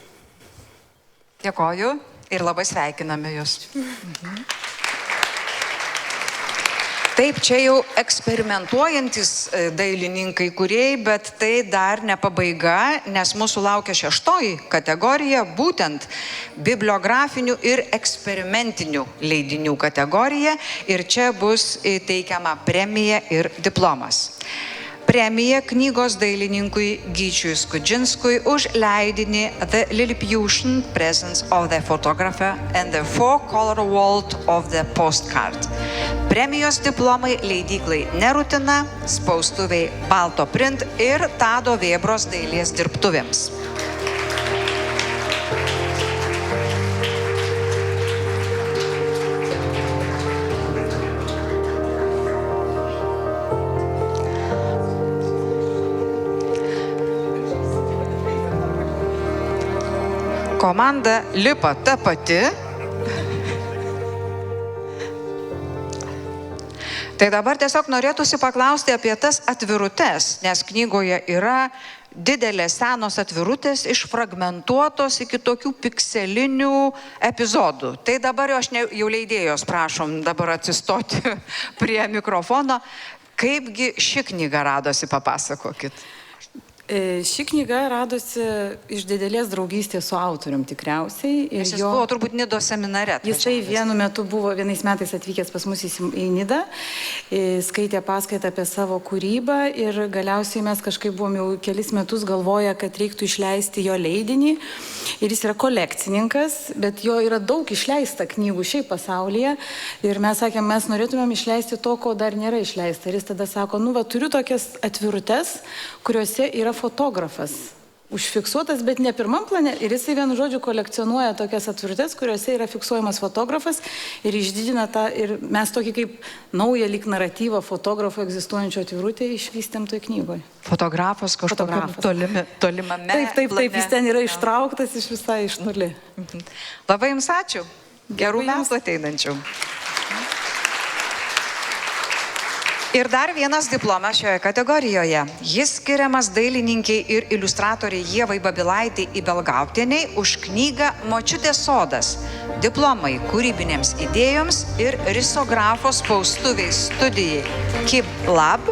[SPEAKER 1] Dėkoju ir labai sveikiname Jūs. Taip, čia jau eksperimentuojantis dailininkai, kūrėjai, bet tai dar ne pabaiga, nes mūsų laukia 6 kategorija, būtent bibliografinių ir eksperimentinių leidinių kategorija, ir čia bus teikiama premija ir diplomas. Premija knygos dailininkui Gyčiui Skudžinskui už leidinį The Lilliputian Presence of the Photographer and the Four-Color World of the Postcard. Premijos diplomai leidyklai Nerutina, spaustuviai Balto Print ir Tado Vėbros dailės dirbtuvėms. Komanda lipa ta pati. Tai dabar tiesiog norėtųsi paklausti apie tas atvirutes, nes knygoje yra didelės senos atvirutės išfragmentuotos iki tokių pikselinių epizodų. Tai dabar jau leidėjos prašom dabar atsistoti prie mikrofono. Kaipgi ši knyga radosi, papasakokit.
[SPEAKER 18] Ši knyga radosi iš didelės draugystės su autorium tikriausiai.
[SPEAKER 1] Ir jis buvo turbūt Nidos seminare.
[SPEAKER 18] Jisai vienu metu buvo vienais metais atvykęs pas mus į Nidą, skaitė paskaitą apie savo kūrybą ir galiausiai mes kažkaip buvom jau kelis metus galvoję, kad reiktų išleisti jo leidinį. Ir jis yra kolekcininkas, bet jo yra daug išleista knygų šiaip pasaulyje. Ir mes sakėm, mes norėtumėm išleisti to, ko dar nėra išleista. Ir jis tada sako, turiu tokias atvirutes, kuriuose yra fotografas užfiksuotas, bet ne pirmam plane. Ir jisai vienu žodžiu kolekcionuoja tokias atvirutes, kuriuose yra fiksuojamas fotografas ir išdidina tą, ir mes tokį kaip naują lyg naratyvą fotografo egzistuojančio atvirutę išvystėm toj knygoje.
[SPEAKER 1] Fotografas kažkokiam tolimame.
[SPEAKER 18] Taip, jis ten yra ištrauktas iš visai iš toli.
[SPEAKER 1] Labai jums ačiū. Gerų metų ateinančių. Ir dar vienas diplomas šioje kategorijoje. Jis skiriamas dailininkiai ir iliustratoriai Ievai Babilaitei Ibelgautienei už knygą Močiutės sodas. Diplomai kūrybinėms idėjoms ir risografo spaustuviai studijai Kib Lab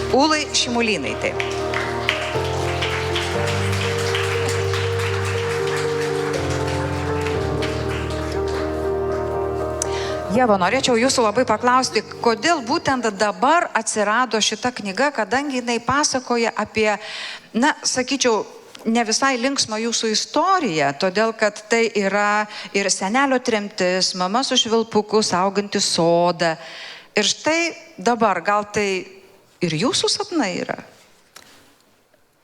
[SPEAKER 1] Ulai Šimulynaitei. Ieva, norėčiau jūsų labai paklausti, kodėl būtent dabar atsirado šita knyga, kadangi jinai pasakoja apie, sakyčiau, ne visai linksmą jūsų istoriją, todėl kad tai yra ir senelio tremtis, mama su švilpuku sauganti sodą. Ir štai dabar, gal tai ir jūsų sapnai yra?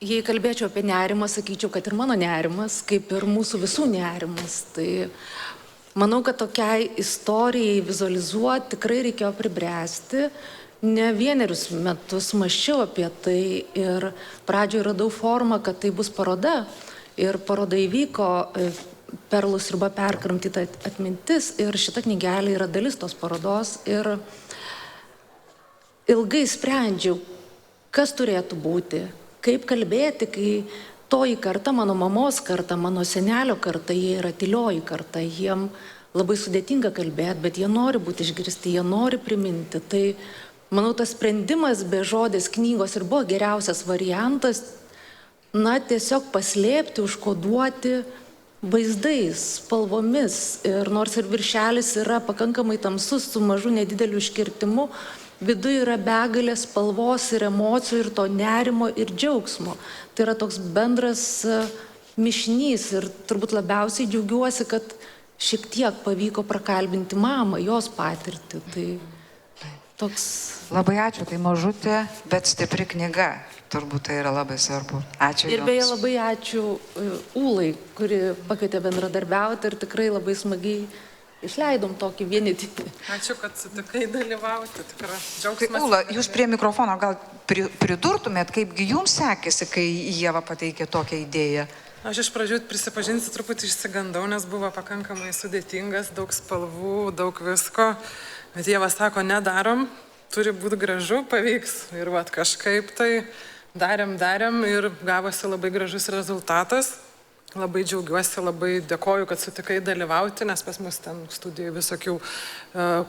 [SPEAKER 9] Jei kalbėčiau apie nerimą, sakyčiau, kad ir mano nerimas, kaip ir mūsų visų nerimas. Tai manau, kad tokiai istorijai vizualizuoti tikrai reikėjo pribręsti. Ne vienerius metus mąsčiau apie tai ir pradžioje radau formą, kad tai bus paroda. Ir paroda įvyko Perlų sriuba perkramtyta atmintis ir šita knygelė yra dalis tos parodos. Ir ilgai sprendžiau, kas turėtų būti, kaip kalbėti, kai toji karta, mano mamos karta, mano senelio karta, jie yra tylioji karta, jiem labai sudėtinga kalbėti, bet jie nori būti išgirsti, jie nori priminti. Tai, manau, tas sprendimas be žodės knygos ir buvo geriausias variantas, tiesiog paslėpti, užkoduoti vaizdais, spalvomis. Ir nors ir viršelis yra pakankamai tamsus, su mažu nedideliu iškirtimu, viduje yra begalė spalvos ir emocijų ir to nerimo ir džiaugsmo. Tai yra toks bendras mišinys ir turbūt labiausiai džiaugiuosi, kad šiek tiek pavyko prakalbinti mamą, jos patirtį. Tai toks...
[SPEAKER 1] Labai ačiū, tai mažutė, bet stipri knyga. Turbūt tai yra labai svarbu. Ačiū jums.
[SPEAKER 9] Ir beje labai ačiū Ulai, kuri pakvietė bendradarbiauti ir tikrai labai smagiai išleidom tokį vienetinį.
[SPEAKER 3] Ačiū, kad sutikai dalyvauti. Tikrai džiaugsmas.
[SPEAKER 1] Ula, jūs prie mikrofono gal pridurtumėt, kaipgi jums sekėsi, kai Ieva pateikė tokią idėją?
[SPEAKER 3] Aš iš pradžių prisipažinsiu, truputį išsigandau, nes buvo pakankamai sudėtingas, daug spalvų, daug visko. Bet Ieva sako, nedarom, turi būti gražu, pavyks. Ir kažkaip tai darėm ir gavosi labai gražus rezultatas. Labai džiaugiuosi, labai dėkoju, kad sutikai dalyvauti, nes pas mus ten studijoje visokių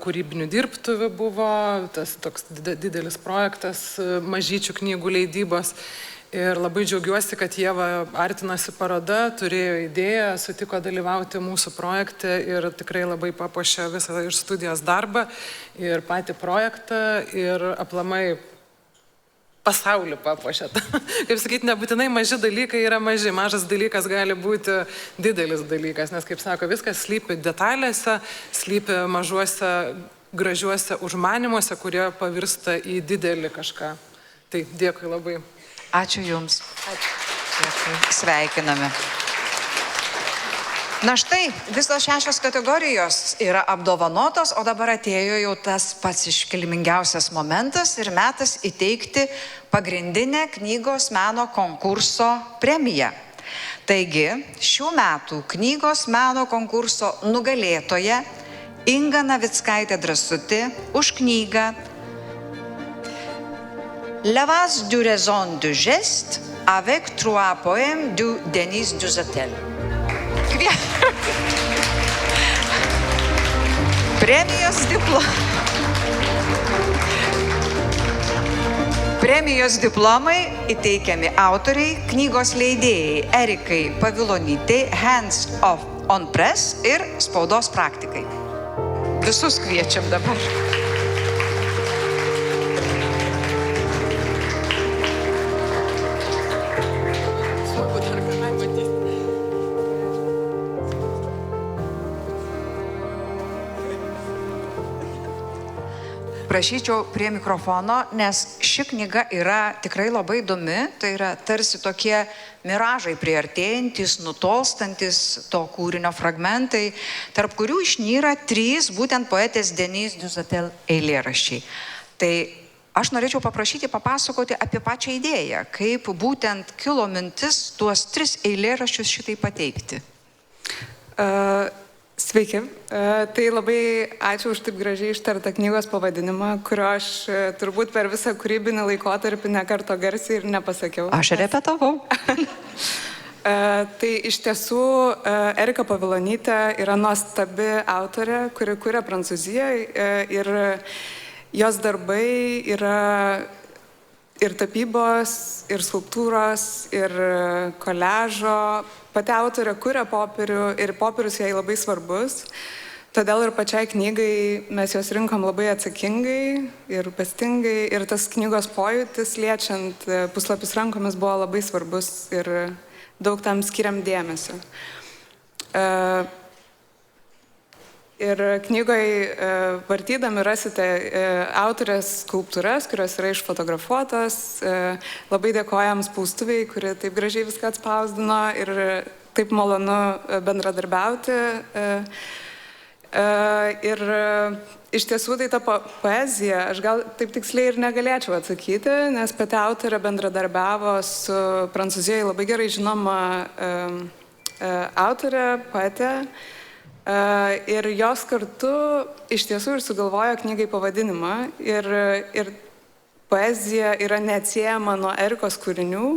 [SPEAKER 3] kūrybinių dirbtuvių buvo, tas toks didelis projektas mažyčių knygų leidybos. Ir labai džiaugiuosi, kad Ieva artinasi paroda, turėjo idėją, sutiko dalyvauti mūsų projekte ir tikrai labai papuošė visą ir studijos darbą, ir patį projektą, ir aplamai pasaulį papuošė. Kaip sakyti, nebūtinai maži dalykai yra maži. Mažas dalykas gali būti didelis dalykas, nes, kaip sako, viskas slypi detalėse, slypi mažuose, gražiuose užmanimuose, kurie pavirsta į didelį kažką. Tai dėkui labai.
[SPEAKER 1] Ačiū Jums. Sveikiname. Na štai, visos 6 kategorijos yra apdovanotos, o dabar atėjo jau tas pats iškilmingiausias momentas ir metas įteikti pagrindinę knygos meno konkurso premiją. Taigi, šių metų knygos meno konkurso nugalėtoja Inga Navickaitė Drąsutė už knygą La vase du raison du geste avec 3 poèmes de Denise Duzatel. Premijos diplomai įteikiami autoriai, knygos leidėjai Erikai Pavilonytei, Hands on Press ir spaudos praktikai. Visus kviečiam dabar. Prašyčiau prie mikrofono, nes ši knyga yra tikrai labai įdomi, tai yra tarsi tokie miražai priartėjantis, nutolstantis to kūrinio fragmentai, tarp kurių išnyra 3 būtent poetės Denise Duzatel eilėraščiai. Tai aš norėčiau paprašyti papasakoti apie pačią idėją, kaip būtent kilo mintis tuos 3 eilėraščius šitai pateikti.
[SPEAKER 4] Sveiki, tai labai ačiū už taip gražiai ištartą knygos pavadinimą, kurio aš turbūt per visą kūrybinį laikotarpį nekarto garsiai ir nepasakiau.
[SPEAKER 1] Aš repetavau.
[SPEAKER 4] Tai iš tiesų Erika Pavilonytė yra nuostabi autorė, kuri kuria Prancūzijoje ir jos darbai yra ir tapybos, ir skulptūros, ir koliažo. Pati autorė kuria popierių ir popierius jai labai svarbus. Todėl ir pačiai knygai mes jos rinkom labai atsakingai ir pastingai. Ir tas knygos pojūtis liečiant puslapius rankomis buvo labai svarbus ir daug tam skiriam dėmesio. Ir knygoje vartydami rasite autorės skulptūras, kurios yra išfotografuotos. Labai dėkojam spaustuviai, kuri taip gražiai viską atspausdino ir taip malonu bendradarbiauti. Ir iš tiesų tai ta poezija, aš gal taip tiksliai ir negalėčiau atsakyti, nes pati autorė bendradarbiavo su Prancūzijoje labai gerai žinoma autorė, poetė. Ir jos kartu iš tiesų ir sugalvojo knygai pavadinimą ir poezija yra neatsiejama nuo Erikos kūrinių,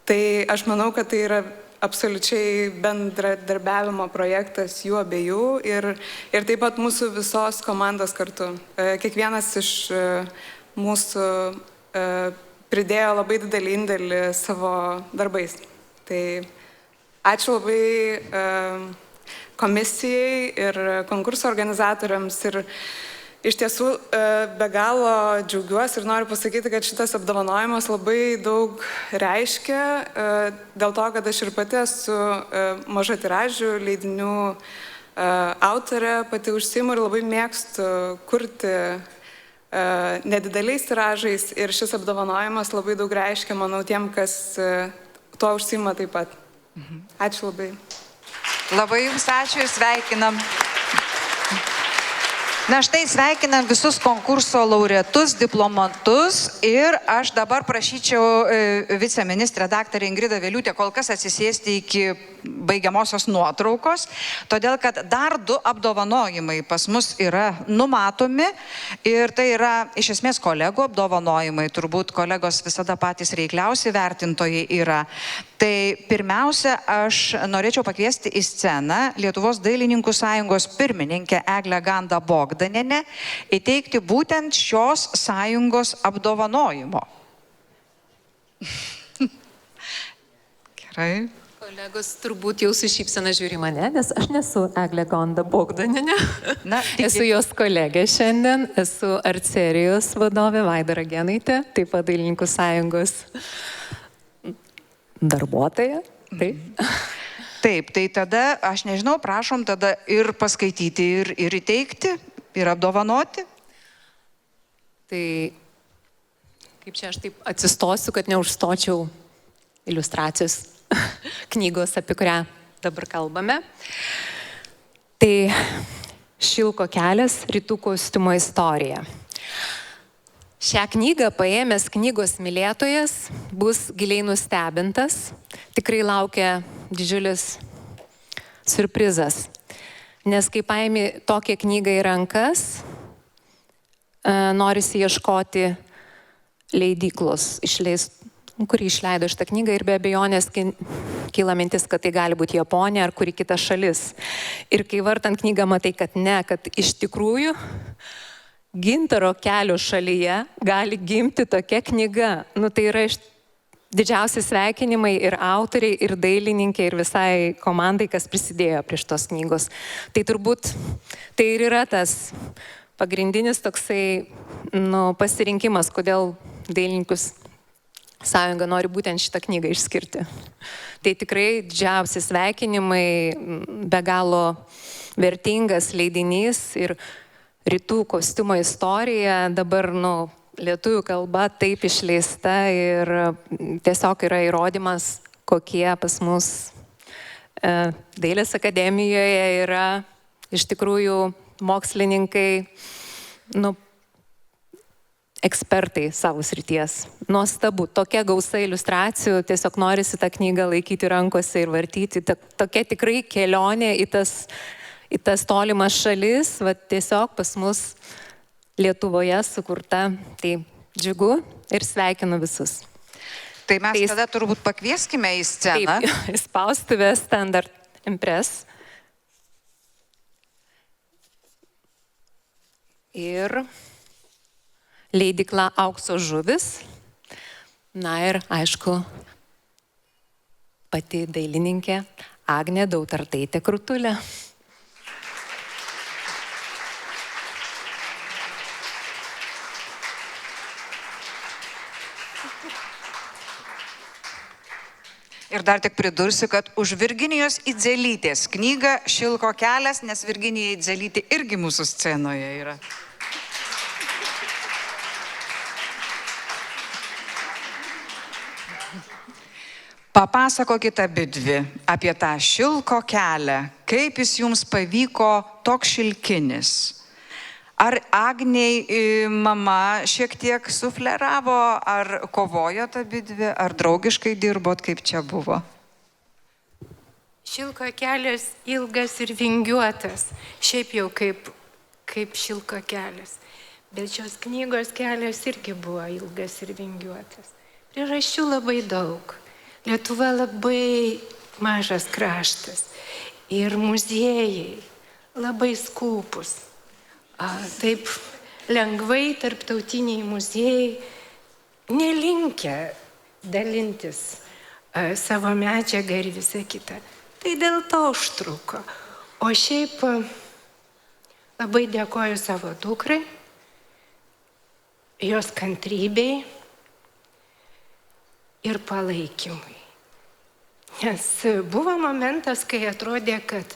[SPEAKER 4] tai aš manau, kad tai yra absoliučiai bendradarbiavimo projektas jų abiejų ir taip pat mūsų visos komandos kartu. Kiekvienas iš mūsų pridėjo labai didelį indėlį savo darbais. Tai ačiū labai komisijai ir konkurso organizatoriams ir iš tiesų be galo džiaugiuosi ir noriu pasakyti, kad šitas apdovanojimas labai daug reiškia dėl to, kad aš ir pati esu mažatiražių leidinių autorė, pati užsiimu ir labai mėgstu kurti nedideliais tiražais ir šis apdovanojimas labai daug reiškia, manau, tiem, kas tuo užsiima taip pat. Ačiū labai.
[SPEAKER 1] Labai Jums ačiū ir sveikinam. Na štai sveikinam visus konkurso laureatus, diplomantus ir aš dabar prašyčiau viceministrę daktarę Ingridą Vėliūtę kol kas atsisėsti iki baigiamosios nuotraukos, todėl kad dar 2 apdovanojimai pas mus yra numatomi ir tai yra iš esmės kolegų apdovanojimai, turbūt kolegos visada patys reikliausi vertintojai yra. Tai pirmiausia, aš norėčiau pakviesti į sceną Lietuvos dailininkų sąjungos pirmininkę Eglę Gandą Bogdanienę įteikti būtent šios sąjungos apdovanojimo. Gerai.
[SPEAKER 19] Kolegos turbūt jau su šypsena žiūri mane, nes aš nesu Eglė Ganda Bogdanienė. Esu jos kolegė šiandien, esu Arcerijos vadovė Vaida Ragėnaitė, taip pat Dailininkų sąjungos darbuotoja. Taip.
[SPEAKER 1] Taip, tai tada, aš nežinau, prašom tada ir paskaityti, ir įteikti, ir apdovanoti.
[SPEAKER 19] Tai kaip čia aš taip atsistosiu, kad neužstočiau iliustracijos knygos, apie kurią dabar kalbame. Tai Šilko kelias, rytų kostiumo istorija. Šią knygą paėmęs knygos mylėtojas bus giliai nustebintas. Tikrai laukia didžiulis surprizas. Nes kai paimi tokią knygą į rankas, norisi ieškoti leidyklos, kuri išleido šitą knygą ir be abejonės kyla mintis, kad tai gali būti Japonija ar kuri kita šalis. Ir kai vartant knygą matai, kad ne, kad iš tikrųjų Gintaro kelio šalyje gali gimti tokia knyga. Nu, tai yra didžiausi sveikinimai ir autoriai, ir dailininkai, ir visai komandai, kas prisidėjo prie šitos knygos. Tai turbūt tai ir yra tas pagrindinis toksai pasirinkimas, kodėl Dailininkus sąjunga nori būtent šitą knygą išskirti. Tai tikrai didžiausi sveikinimai, be galo vertingas leidinys ir rytų kostiumo istorija dabar, lietuvių kalba taip išleista ir tiesiog yra įrodymas, kokie pas mus Dailės akademijoje yra iš tikrųjų mokslininkai, ekspertai savo srities. Nuostabu, tokia gausa iliustracijų, tiesiog norisi tą knygą laikyti rankose ir vartyti. Tokia tikrai kelionė į tas tolimas šalis, tiesiog pas mus Lietuvoje sukurta. Tai džiugu ir sveikinu visus.
[SPEAKER 1] Tai mes tada turbūt pakvieskime į sceną.
[SPEAKER 19] Taip, spaustuvė Standard Impress. Ir leidykla Aukso žuvis. Na ir, aišku, pati dailininkė Agnė Dautartaitė Krutulė.
[SPEAKER 1] Ir dar tik pridursiu, kad už Virginijos Idzelytės knygą Šilko kelias, nes Virginija Idzelytė irgi mūsų scenoje yra. Papasakokit abidvi apie tą Šilko kelią, kaip jis jums pavyko toks šilkinis. Ar Agniai mama šiek tiek sufleravo, ar kovojot abidvi, ar draugiškai dirbot, kaip čia buvo?
[SPEAKER 20] Šilko kelias ilgas ir vingiuotas, šiaip jau kaip Šilko kelias. Bet šios knygos kelias irgi buvo ilgas ir vingiuotas. Priežasčių labai daug. Lietuva labai mažas kraštas ir muziejai labai skūpus. Taip lengvai tarptautiniai muziejai nelinkę dalintis savo medžiagą ir visą kitą. Tai dėl to užtruko. O šiaip labai dėkoju savo dukrai, jos kantrybei ir palaikymui. Nes buvo momentas, kai atrodė, kad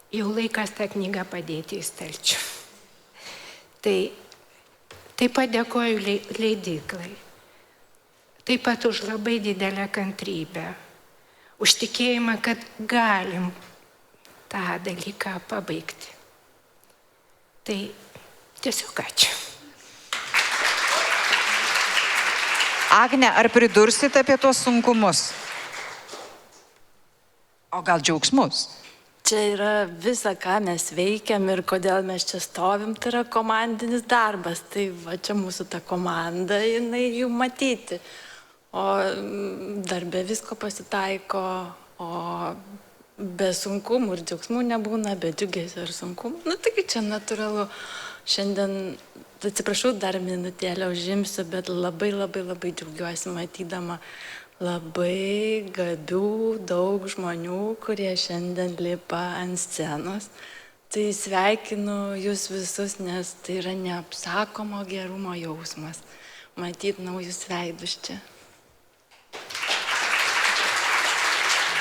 [SPEAKER 20] jau laikas tą knygą padėti į stalčių. Tai taip pat dėkoju leidyklai. Taip pat už labai didelę kantrybę. Už tikėjimą, kad galim tą dalyką pabaigti. Tai tiesiog ačiū.
[SPEAKER 1] Agne, ar pridursit apie tuos sunkumus? O gal džiaugsmus?
[SPEAKER 21] Čia yra visa, ką mes veikiam ir kodėl mes čia stovim, tai yra komandinis darbas. Tai va čia mūsų ta komanda, jinai jų matyti. o darbe visko pasitaiko, o be sunkumų ir džiaugsmų nebūna, be džiugesio ir sunkumų. Nu, taigi čia natūralu. Šiandien, atsiprašau, dar minutėlę užimsiu, bet labai džiaugiuosi matydama labai gabių daug žmonių, kurie šiandien lipa ant scenos. Tai sveikinu jūs visus, nes tai yra neapsakomo gerumo jausmas. Matyti naujus veidus čia.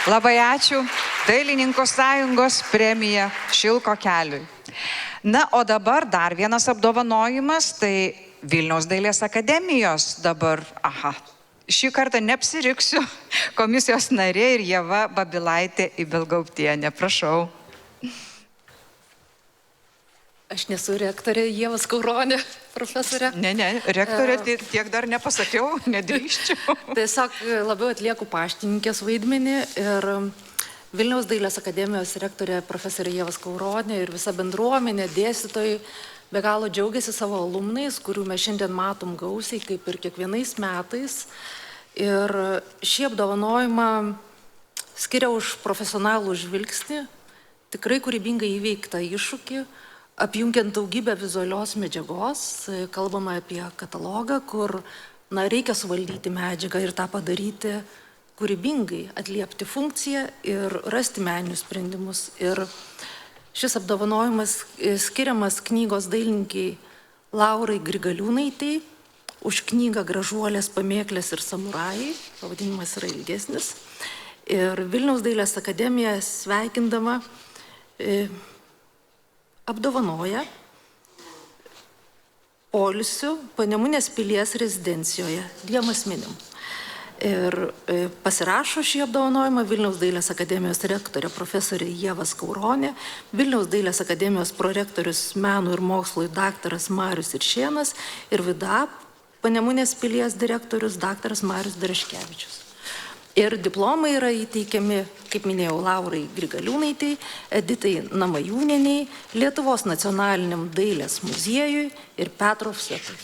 [SPEAKER 1] Labai ačiū. Dailininkų sąjungos premija Šilko keliui. Na, o dabar dar vienas apdovanojimas, tai Vilniaus dailės akademijos dabar, šį kartą neapsiriksiu, komisijos narė ir Ieva Babilaitė Ibelgauptienė. Prašau.
[SPEAKER 5] Aš nesu rektorė Ieva Skauronė, profesorė.
[SPEAKER 1] Ne, rektorė tiek dar nepasakiau, nedrįščiau.
[SPEAKER 5] Tiesiog labiau atlieku paštininkės vaidmenį ir Vilniaus dailės akademijos rektorė profesorė Ieva Skauronė ir visa bendruomenė, dėstytojai be galo džiaugiasi savo alumnais, kurių mes šiandien matom gausiai, kaip ir kiekvienais metais. Ir šį apdovanojimą skiria už profesionalų žvilgsnį, tikrai kūrybingai įveiktą iššūkį, apjungiant daugybę vizualios medžiagos, kalbama apie katalogą, kur reikia suvaldyti medžiagą ir tą padaryti kūrybingai, atliepti funkciją ir rasti meninius sprendimus. Ir šis apdovanojimas skiriamas knygos dailininkiai Laurai Grigaliūnaitei už knygą Gražuolės, pamėklės ir samurajai, pavadinimas yra ilgesnis. Ir Vilniaus dailės akademija sveikindama apdovanoja poilsiu Panemunės pilies rezidencijoje 2 asmenim. Ir pasirašo šį apdovanojimą Vilniaus dailės akademijos rektorė profesorė Ieva Skauronė, Vilniaus dailės akademijos prorektorius menų ir mokslui daktaras Marius Iršėnas ir VIDA Panemunės pilies direktorius daktaras Marius Daraškevičius. Ir diplomai yra įteikiami, kaip minėjau, Laurai Grigaliūnaitei, Editai Namajūnieniai, Lietuvos nacionaliniam dailės muziejui ir Petro Vsetui.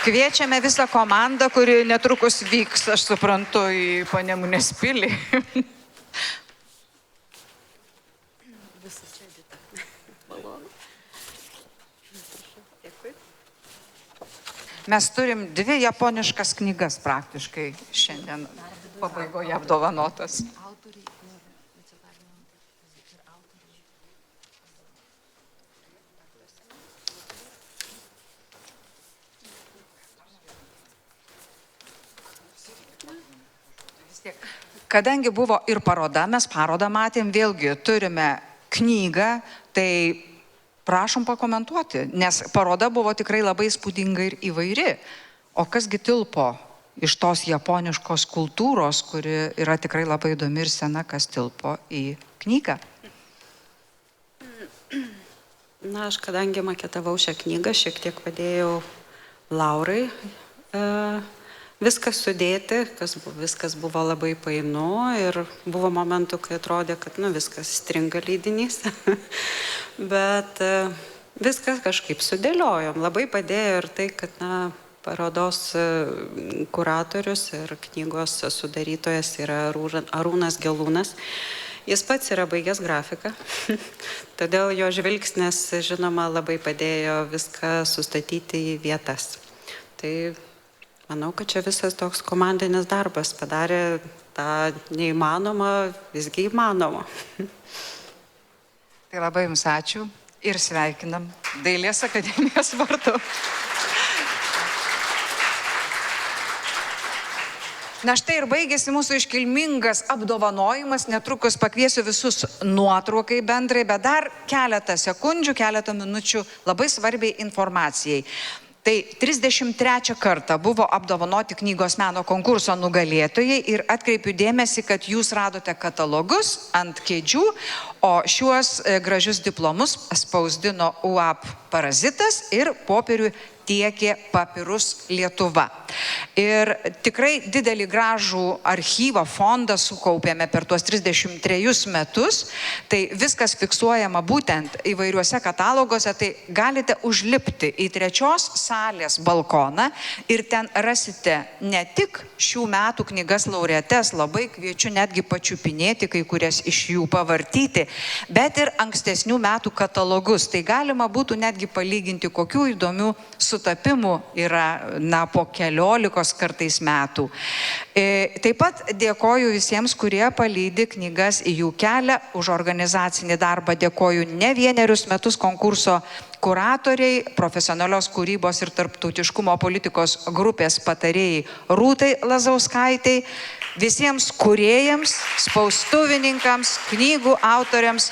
[SPEAKER 1] Kviečiame visą komandą, kuri netrukus vyks, aš suprantu, į Panemunės pilį. Mes turim 2 japoniškas knygas praktiškai šiandien pabaigoje apdovanotas. Kadangi buvo ir paroda, mes parodą matėm, vėlgi turime knygą, tai prašom pakomentuoti, nes paroda buvo tikrai labai įspūdinga ir įvairi. O kasgi tilpo iš tos japoniškos kultūros, kuri yra tikrai labai įdomi ir sena, kas tilpo į knygą?
[SPEAKER 22] Na, aš kadangi maketavau šią knygą, šiek tiek padėjau Laurai viską sudėti, viskas buvo labai painu ir buvo momentų, kai atrodė, kad viskas stringa leidinys, bet viskas kažkaip sudėliojom. Labai padėjo ir tai, kad parodos kuratorius ir knygos sudarytojas yra Arūnas Gelūnas. Jis pats yra baigęs grafiką, todėl jo žvilgsnis, žinoma, labai padėjo viską sustatyti į vietas. Tai manau, kad čia visas toks komandinis darbas padarė tą neįmanomą, visgi įmanomą.
[SPEAKER 1] Tai labai jums ačiū ir sveikinam Dailės akademijos vardu. Na štai ir baigėsi mūsų iškilmingas apdovanojimas, netrukus pakviesiu visus nuotraukai bendrai, bet dar keletą sekundžių, keletą minučių labai svarbiai informacijai. Tai 33 kartą buvo apdovanoti knygos meno konkurso nugalėtojai ir atkreipiu dėmesį, kad jūs radote katalogus ant kėdžių, o šiuos gražius diplomus spausdino UAB Parazitas ir popierių tiekė Papirus Lietuva. Ir tikrai didelį gražų archyvą, fondą sukaupėme per tuos 33 metus. Tai viskas fiksuojama būtent įvairiuose kataloguose. Tai galite užlipti į 3 salės balkoną ir ten rasite ne tik šių metų knygas laureates, labai kviečiu netgi pačiupinėti kai kurias iš jų, pavartyti, bet ir ankstesnių metų katalogus. Tai galima būtų netgi palyginti, kokių įdomių sutapimų yra po 14 kartais metų. Taip pat dėkoju visiems, kurie palydi knygas į jų kelią. Už organizacinį darbą dėkoju ne 1 metus konkurso kuratoriai, profesionalios kūrybos ir tarptautiškumo politikos grupės patarėjai Rūtai Lazauskaitei, visiems kūrėjams, spaustuvininkams, knygų autoriams,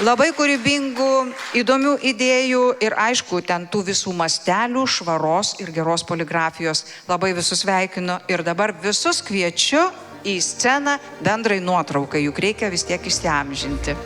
[SPEAKER 1] labai kūrybingų, įdomių idėjų ir aišku, ten tų visų mastelių, švaros ir geros poligrafijos. Labai visus sveikinu ir dabar visus kviečiu į sceną bendrai nuotraukai, juk reikia vis tiek išsiamžinti.